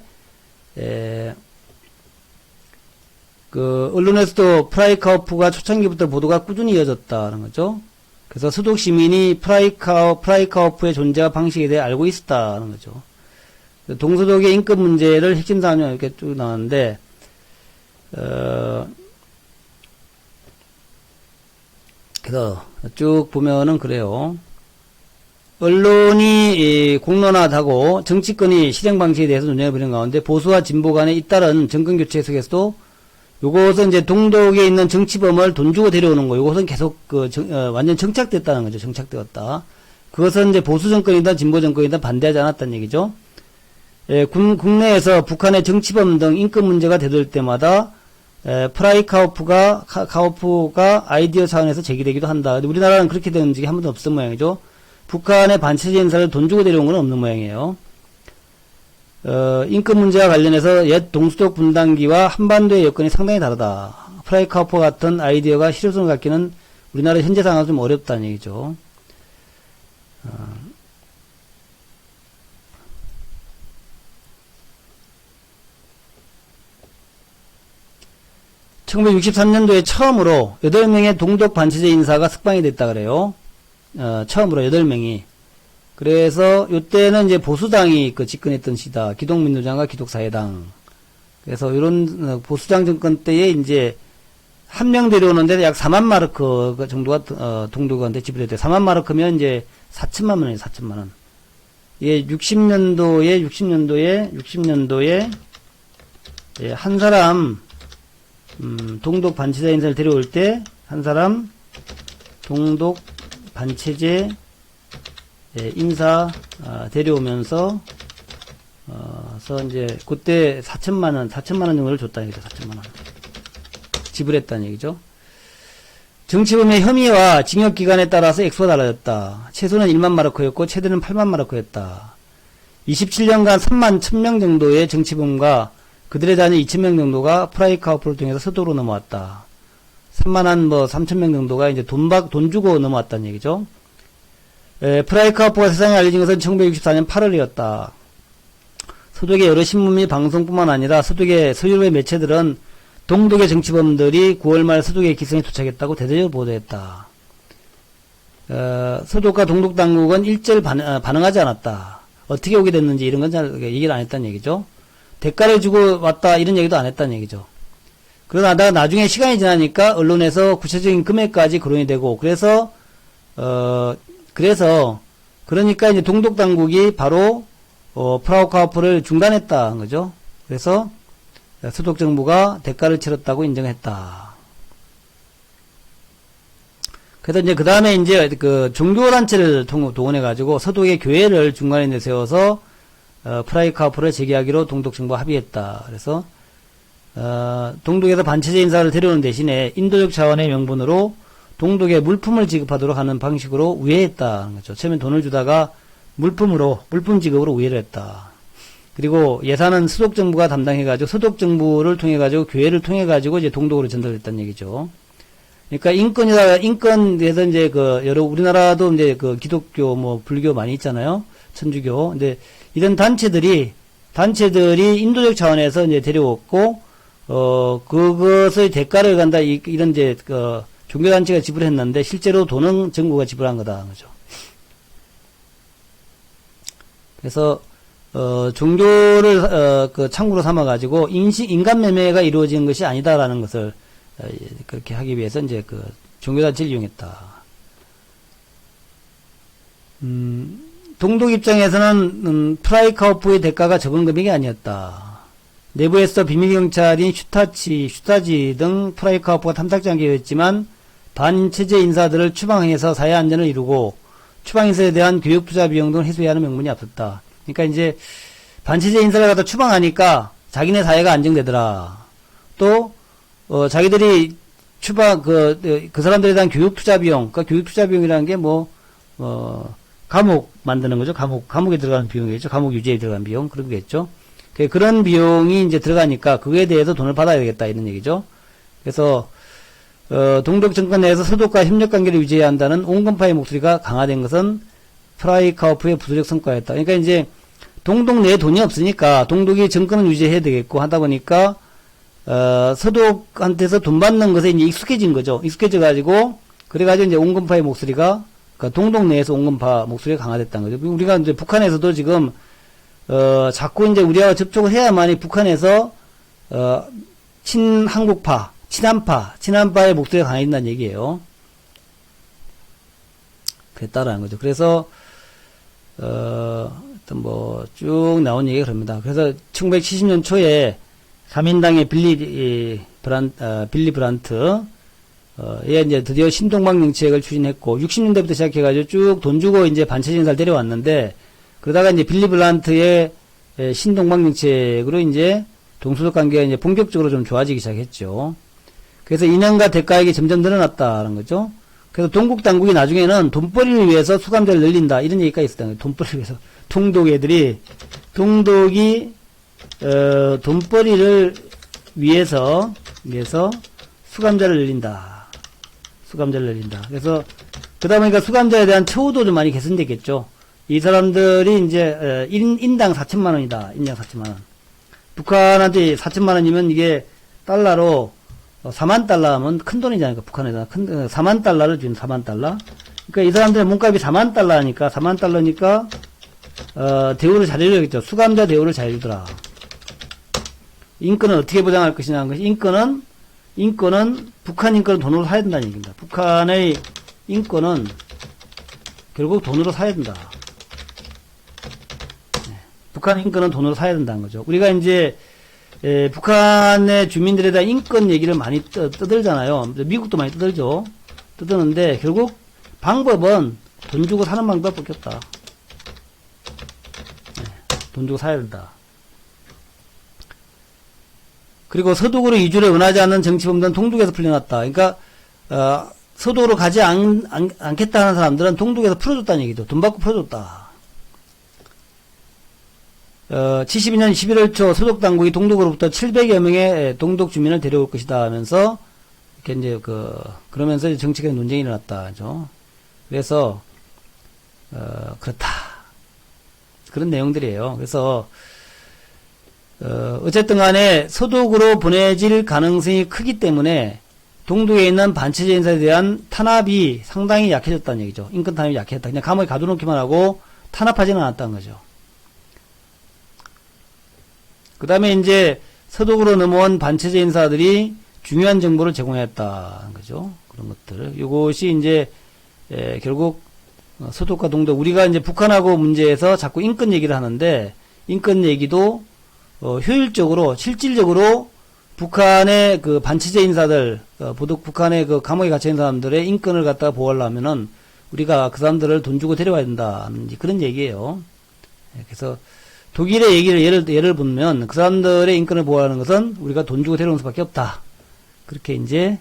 그 언론에서도 프라이카우프가 초창기부터 보도가 꾸준히 이어졌다는 거죠. 그래서 서독 시민이 프라이카우프의 존재와 방식에 대해 알고 있었다는 거죠. 동서독의 인권 문제를 핵심 사안으로 이렇게 쭉 나왔는데, 그래서 쭉 보면은 그래요. 언론이 공론화하고 정치권이 실행 방식에 대해서 논쟁을 벌이는 가운데 보수와 진보 간의 잇따른 정권 교체 속에서도 요것은 이제 동독에 있는 정치범을 돈 주고 데려오는 거, 요것은 계속 완전 정착됐다는 거죠. 정착되었다. 그것은 이제 보수 정권이든 진보 정권이든 반대하지 않았다는 얘기죠. 국내에서 북한의 정치범 등 인권 문제가 되돌 때마다 프라이카우프가 아이디어 차원에서 제기되기도 한다. 근데 우리나라는 그렇게 된 적이 한 번도 없었던 모양이죠. 북한의 반체제 인사를 돈 주고 데려온 건 없는 모양이에요. 인권 문제와 관련해서 옛 동서독 분단기와 한반도의 여건이 상당히 다르다. 프라이카우프 같은 아이디어가 실효성을 갖기는 우리나라 현재 상황은 좀 어렵다는 얘기죠. 1963년도에 처음으로 8명의 동독 반체제 인사가 석방이 됐다 그래요. 처음으로 8명이. 그래서 요때는 이제 보수당이 집권했던 시다. 기독민주당과 기독사회당. 그래서 이런 보수당 정권 때에 이제 한 명 데려오는데 약 4만 마르크 정도가 동독한테 지불했대요. 4만 마르크면 이제 4천만 원이에요. 4천만 원. 예, 60년도에 예, 한 사람 동독 반체제 인사를 데려올 때 한 사람 동독 반체제 인사 데려오면서 이제 그때 4천만 원 정도를 줬다는 얘기죠. 4천만 원 지불했다는 얘기죠. 정치범의 혐의와 징역 기간에 따라서 액수가 달라졌다. 최소는 1만 마르크였고 최대는 8만 마르크였다. 27년간 3만 1000명 정도의 정치범과 그들의 자녀 2000명 정도가 프라이카우프를 통해서 서독으로 넘어왔다. 3만 한 3000명 정도가 이제 돈 주고 넘어왔다는 얘기죠. 프라이카우프가 세상에 알려진 것은 1964년 8월이었다. 서독의 여러 신문 및 방송뿐만 아니라 서독의 서유럽의 매체들은 동독의 정치범들이 9월 말 서독의 기성에 도착했다고 대대적으로 보도했다. 서독과 동독 당국은 일절 반응하지 않았다. 어떻게 오게 됐는지 이런 건 잘 얘기를 안 했다는 얘기죠. 대가를 주고 왔다 이런 얘기도 안 했다는 얘기죠. 그러다가 나중에 시간이 지나니까 언론에서 구체적인 금액까지 거론이 되고 그러니까 이제 동독 당국이 바로 프라이카우프를 중단했다는 거죠. 그래서 서독 정부가 대가를 치렀다고 인정했다. 그래서 이제 그 다음에 이제 그 종교단체를 동원해가지고 서독의 교회를 중간에 내세워서 프라이카우프를 재개하기로 동독 정부가 합의했다. 그래서 동독에서 반체제 인사를 데려오는 대신에 인도적 차원의 명분으로 동독에 물품을 지급하도록 하는 방식으로 우회했다는 거죠. 처음엔 돈을 주다가 물품 지급으로 우회를 했다. 그리고 예산은 서독 정부가 담당해가지고 서독 정부를 통해가지고 교회를 통해가지고 이제 동독으로 전달됐다는 얘기죠. 그러니까 인권에서 이제 우리나라도 이제 기독교 불교 많이 있잖아요. 천주교. 근데 이런 단체들이 인도적 차원에서 이제 데려왔고, 그것의 대가를 간다, 이런 이제, 종교단체가 지불했는데, 실제로 돈은 정부가 지불한 거다, 그죠. 그래서, 종교를, 창구로 삼아가지고, 인간 매매가 이루어진 것이 아니다라는 것을, 그렇게 하기 위해서 이제 종교단체를 이용했다. 동독 입장에서는 프라이카우프의 대가가 적은 금액이 아니었다. 내부에서 비밀경찰인 슈타지 등 프라이카우프가 탐탁지 않게 되었지만 반체제 인사들을 추방해서 사회 안전을 이루고 추방 인사에 대한 교육 투자 비용 등을 해소해야 하는 명분이 없었다. 그러니까 이제 반체제 인사를 갖다 추방하니까 자기네 사회가 안정되더라. 또 자기들이 추방 그 사람들에 대한 교육 투자 비용, 그러니까 교육 투자 비용이라는 게 감옥 만드는 거죠. 감옥에 들어가는 비용이겠죠. 감옥 유지에 들어가는 비용 그런 거겠죠. 그런 비용이 이제 들어가니까 그거에 대해서 돈을 받아야 되겠다 이런 얘기죠. 그래서 동독 정권 내에서 서독과 협력 관계를 유지해야 한다는 온건파의 목소리가 강화된 것은 프라이카우프의 부도적 성과였다. 그러니까 이제 동독 내에 돈이 없으니까 동독이 정권을 유지해야 되겠고 하다 보니까 서독한테서 돈 받는 것에 이제 익숙해진 거죠. 익숙해져 가지고 그래가지고 이제 온건파의 목소리가 그러니까 동독 내에서 온건파 목소리가 강화됐다는 거죠. 우리가 이제 북한에서도 지금 자꾸 이제 우리와 접촉을 해야만이 북한에서 친한국파, 친한파의 목소리가 강해진다는 얘기예요. 그랬다라는 거죠. 그래서 쭉 나온 얘기가 그럽니다. 그래서 1970년 초에 3인당의 빌리 브란트, 얘 이제 드디어 신동방 정책을 추진했고, 60년대부터 시작해가지고 쭉 돈 주고 이제 반체제 인사를 데려왔는데, 그러다가 이제 빌리 브란트의 신동방 정책으로 이제 동서독 관계가 이제 본격적으로 좀 좋아지기 시작했죠. 그래서 인연과 대가액이 점점 늘어났다는 거죠. 그래서 동국 당국이 나중에는 돈벌이를 위해서 수감자를 늘린다 이런 얘기가 있었다는 거예요. 돈벌이를 위해서 동독이 돈벌이를 위해서 수감자를 늘린다. 그래서 그러다 보니까 수감자에 대한 처우도 좀 많이 개선됐겠죠. 이 사람들이 이제 인당 4천만 원이다. 인당 4천만 원. 북한한테 4천만 원이면 이게 달러로 4만 달러 하면 큰 돈이잖아요. 북한에다 4만 달러를 주는 4만 달러. 그러니까 이 사람들의 몸값이 4만 달러니까 대우를 잘해줘야겠죠. 수감자 대우를 잘해주더라. 인권은 어떻게 보장할 것이냐 하는 것이 인권은 북한 인권은 돈으로 사야 된다는 얘기입니다. 북한의 인권은 결국 돈으로 사야 된다. 북한 인권은 돈으로 사야 된다는 거죠. 우리가 이제 북한의 주민들에 대한 인권 얘기를 많이 떠들잖아요. 미국도 많이 떠들죠. 떠드는데 결국 방법은 돈 주고 사는 방법밖에 없다. 돈 주고 사야 된다. 그리고 서독으로 이주를 원하지 않는 정치범들은 동독에서 풀려났다. 그러니까 서독으로 가지 않겠다 하는 사람들은 동독에서 풀어줬다는 얘기죠. 돈 받고 풀어줬다. 72년 11월 초 서독 당국이 동독으로부터 700여 명의 동독 주민을 데려올 것이다 하면서 이렇게 이제 그러면서 정치적인 논쟁이 일어났다죠. 그래서 그렇다. 그런 내용들이에요. 그래서 어쨌든 간에 서독으로 보내질 가능성이 크기 때문에 동독에 있는 반체제 인사에 대한 탄압이 상당히 약해졌다는 얘기죠. 인권 탄압이 약해졌다. 그냥 감옥에 가둬놓기만 하고 탄압하지는 않았다는 거죠. 그 다음에 이제 서독으로 넘어온 반체제 인사들이 중요한 정보를 제공했다는 거죠. 그런 것들을. 이것이 이제 결국 서독과 동독, 우리가 이제 북한하고 문제에서 자꾸 인권 얘기를 하는데 인권 얘기도 효율적으로 실질적으로 북한의 그 반체제 인사들, 북한의 그 감옥에 갇혀 있는 사람들의 인권을 갖다가 보호하려면은 우리가 그 사람들을 돈 주고 데려와야 된다는 그런 얘기예요. 그래서 독일의 얘기를 예를 보면 그 사람들의 인권을 보호하는 것은 우리가 돈 주고 데려오는 수밖에 없다. 그렇게 이제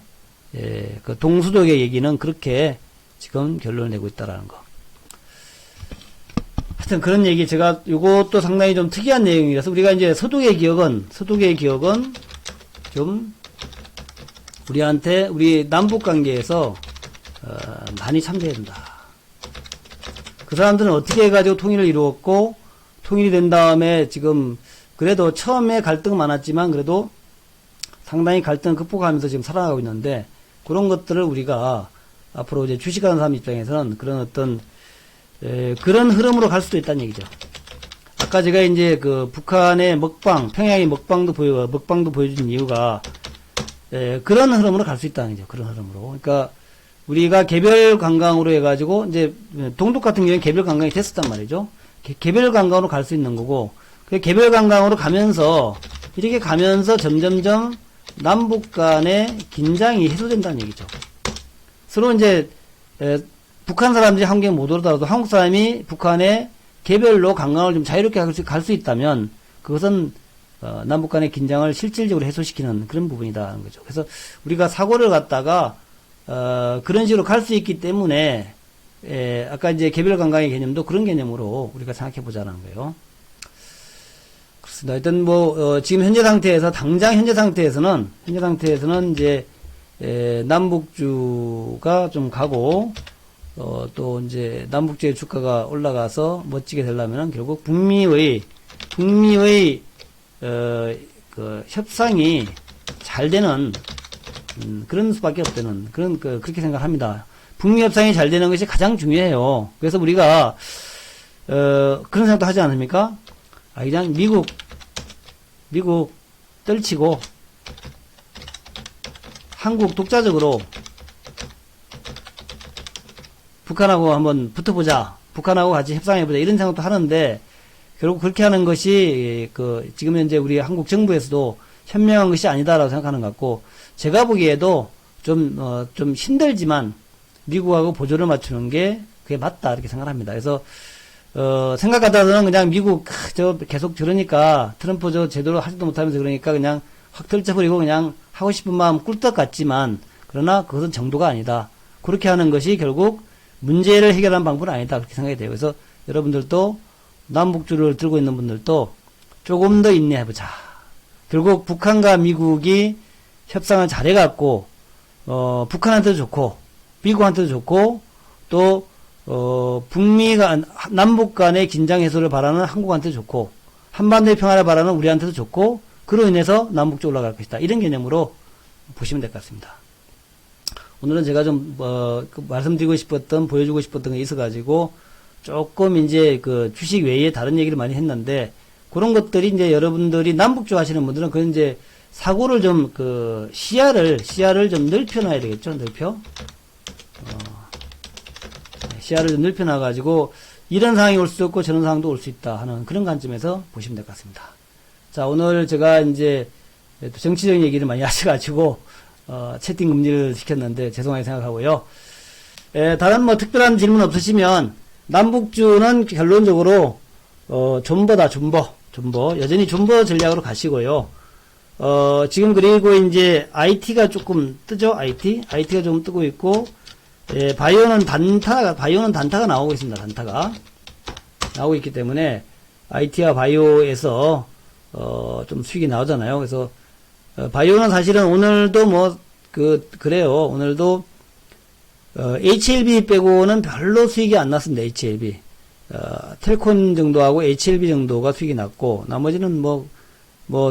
그 동수독의 얘기는 그렇게 지금 결론을 내고 있다라는 거. 하여튼 그런 얘기 제가 요것도 상당히 좀 특이한 내용이라서 우리가 이제 서독의 기억은 좀 우리한테 우리 남북 관계에서 많이 참조해야 된다. 그 사람들은 어떻게 해가지고 통일을 이루었고 통일이 된 다음에 지금 그래도 처음에 갈등은 많았지만 그래도 상당히 갈등을 극복하면서 지금 살아가고 있는데 그런 것들을 우리가 앞으로 이제 주식하는 사람 입장에서는 그런 어떤 그런 흐름으로 갈 수도 있다는 얘기죠. 아까 제가 이제 그 북한의 먹방, 평양의 먹방도 보여준 이유가 그런 흐름으로 갈 수 있다는 거죠. 그런 흐름으로. 그러니까 우리가 개별 관광으로 해가지고 이제 동독 같은 경우에는 개별 관광이 됐었단 말이죠. 개별 관광으로 갈 수 있는 거고, 그 개별 관광으로 가면서 이렇게 가면서 점점점 남북 간의 긴장이 해소된다는 얘기죠. 서로 이제 북한 사람들이 한국에 못 오더라도 한국 사람이 북한에 개별로 관광을 좀 자유롭게 갈 수 있다면 그것은 남북 간의 긴장을 실질적으로 해소시키는 그런 부분이다는 거죠. 그래서 우리가 사고를 갖다가 그런 식으로 갈 수 있기 때문에 아까 이제 개별 관광의 개념도 그런 개념으로 우리가 생각해 보자는 거예요. 그렇습니다. 하여튼 뭐 지금 현재 상태에서 당장 현재 상태에서는 이제 남북주가 좀 가고 또 이제 남북주의 주가가 올라가서 멋지게 되려면은 결국 북미의 그 협상이 잘 되는 그런 수밖에 없다는 그렇게 생각합니다. 북미 협상이 잘 되는 것이 가장 중요해요. 그래서 우리가 그런 생각도 하지 않습니까? 그냥 미국 떨치고 한국 독자적으로 북한하고 한번 붙어보자. 북한하고 같이 협상해보자. 이런 생각도 하는데 결국 그렇게 하는 것이 지금 현재 우리 한국 정부에서도 현명한 것이 아니다라고 생각하는 것 같고, 제가 보기에도 좀 힘들지만 미국하고 보조를 맞추는 게 그게 맞다 이렇게 생각합니다. 그래서 생각 같아서는 그냥 미국 계속 저러니까 트럼프 제대로 하지도 못하면서 그러니까 그냥 확 털쳐버리고 그냥 하고 싶은 마음 꿀떡 같지만, 그러나 그것은 정도가 아니다. 그렇게 하는 것이 결국 문제를 해결하는 방법은 아니다 그렇게 생각이 돼요. 그래서 여러분들도 남북주를 들고 있는 분들도 조금 더 인내해보자. 결국 북한과 미국이 협상을 잘해갖고 북한한테도 좋고 미국한테도 좋고 또 북미가 남북 간의 긴장 해소를 바라는 한국한테도 좋고 한반도의 평화를 바라는 우리한테도 좋고 그로 인해서 남북주 올라갈 것이다. 이런 개념으로 보시면 될 것 같습니다. 오늘은 제가 좀 말씀드리고 싶었던 보여주고 싶었던 게 있어가지고 조금 이제 주식 외에 다른 얘기를 많이 했는데, 그런 것들이 이제 여러분들이 남북주 하시는 분들은 그 이제 사고를 좀 시야를 좀 넓혀놔야 되겠죠. 시야를 좀 넓혀놔가지고 이런 상황이 올 수 있고 저런 상황도 올 수 있다 하는 그런 관점에서 보시면 될 것 같습니다. 자, 오늘 제가 이제 정치적인 얘기를 많이 하셔가지고 채팅 금지를 시켰는데 죄송하게 생각하고요. 다른 뭐 특별한 질문 없으시면 남북주는 결론적으로 존버다. 존버 여전히 존버 전략으로 가시고요. 지금 그리고 이제 IT가 조금 뜨죠. IT가 좀 뜨고 있고, 바이오는 단타가 나오고 있습니다. 단타가 나오고 있기 때문에 IT와 바이오에서 좀 수익이 나오잖아요. 그래서 바이오는 사실은 오늘도 그래요. 오늘도 HLB 빼고는 별로 수익이 안 났습니다. HLB 텔콘 정도하고 HLB 정도가 수익이 났고, 나머지는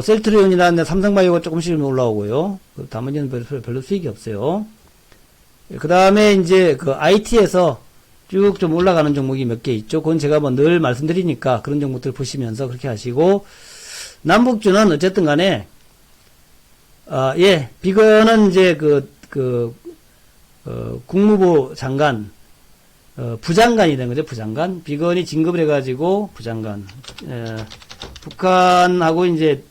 셀트리온이나 삼성바이오가 조금씩 올라오고요. 나머지는 별로 수익이 없어요. 그 다음에 이제 IT에서 쭉 좀 올라가는 종목이 몇 개 있죠. 그건 제가 늘 말씀드리니까 그런 종목들 보시면서 그렇게 하시고, 남북주는 어쨌든 간에 비건은 이제 국무부 장관, 부장관이 된 거죠. 부장관. 비건이 진급을 해가지고 부장관. 북한하고 이제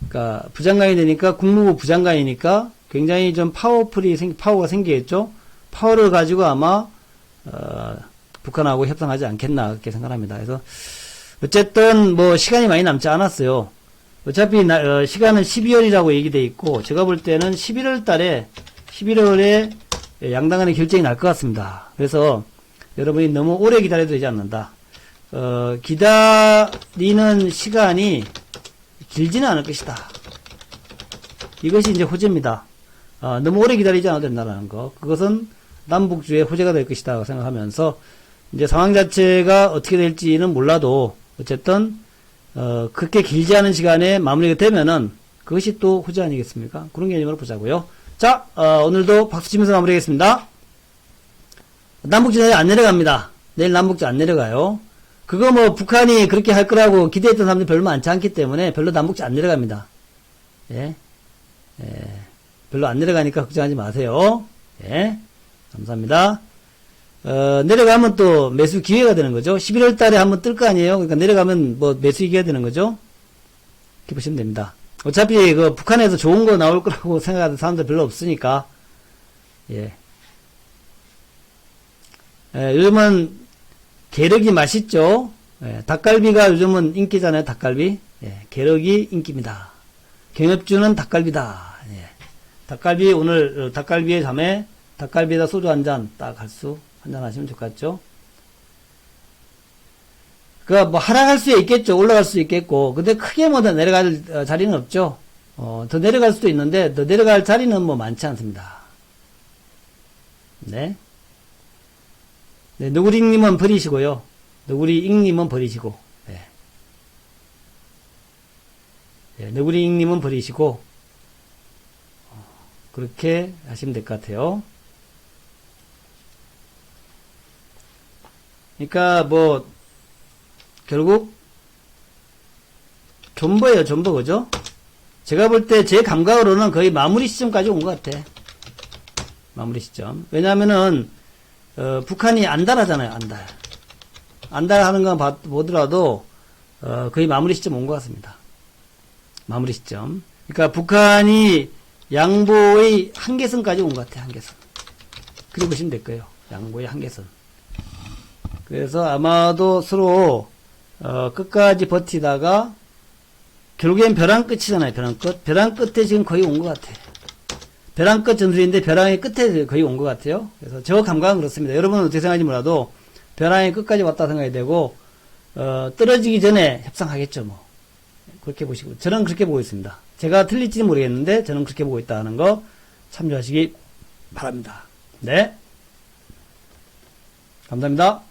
그러니까 부장관이 되니까 국무부 부장관이니까 굉장히 좀 파워가 생기겠죠. 파워를 가지고 아마 북한하고 협상하지 않겠나 그렇게 생각합니다. 그래서 어쨌든 시간이 많이 남지 않았어요. 어차피 시간은 12월이라고 얘기돼 있고, 제가 볼 때는 11월에 양당 간의 결정이 날 것 같습니다. 그래서 여러분이 너무 오래 기다려도 되지 않는다. 기다리는 시간이 길지는 않을 것이다. 이것이 이제 호재입니다. 너무 오래 기다리지 않아도 된다는 거. 그것은 남북주의 호재가 될 것이다 생각하면서, 이제 상황 자체가 어떻게 될지는 몰라도 어쨌든 그렇게 길지 않은 시간에 마무리가 되면은 그것이 또 호재 아니겠습니까? 그런 개념으로 보자고요. 자, 오늘도 박수 치면서 마무리하겠습니다. 남북주 내일 안 내려갑니다. 내일 남북주 안 내려가요. 그거 북한이 그렇게 할 거라고 기대했던 사람들이 별로 많지 않기 때문에 별로 남북주 안 내려갑니다. 별로 안 내려가니까 걱정하지 마세요. 감사합니다. 내려가면 또 매수 기회가 되는 거죠. 11월 달에 한번 뜰 거 아니에요. 그러니까 내려가면 매수 기회가 되는 거죠. 이렇게 보시면 됩니다. 어차피 북한에서 좋은 거 나올 거라고 생각하는 사람들 별로 없으니까, 요즘은 게륵이 맛있죠. 닭갈비가 요즘은 인기잖아요. 닭갈비. 게륵이 인기입니다. 경협주는 닭갈비다. 닭갈비 오늘 닭갈비에 잠에 닭갈비에다 소주 한 잔 딱 할 수 한잔 하시면 좋겠죠. 뭐 하락할 수 있겠죠. 올라갈 수 있겠고. 근데 크게 뭐 더 내려갈 자리는 없죠. 더 내려갈 수도 있는데 더 내려갈 자리는 뭐 많지 않습니다. 네. 너구리님은 버리시고요. 너구리잉님은 버리시고. 너구리잉님은 버리시고. 그렇게 하시면 될 것 같아요. 그러니까 뭐 결국 존버예요. 존버 그죠? 제가 볼 때 제 감각으로는 거의 마무리 시점까지 온 것 같아. 마무리 시점. 왜냐하면은 북한이 안달하잖아요. 안달하는 건 보더라도 거의 마무리 시점 온 것 같습니다. 마무리 시점. 그러니까 북한이 양보의 한계선까지 온 것 같아. 한계선. 그렇게 보시면 될 거예요. 양보의 한계선. 그래서 아마도 서로 끝까지 버티다가 결국엔 벼랑 끝이잖아요. 벼랑 끝. 벼랑 끝에 지금 거의 온 것 같아. 벼랑 끝 전술인데 벼랑의 끝에 거의 온 것 같아요. 그래서 저 감각은 그렇습니다. 여러분은 어떻게 생각하는지 몰라도 벼랑의 끝까지 왔다 생각이 되고 떨어지기 전에 협상하겠죠. 뭐 그렇게 보시고 저는 그렇게 보고 있습니다. 제가 틀릴지는 모르겠는데 저는 그렇게 보고 있다는 거 참조하시기 바랍니다. 네. 감사합니다.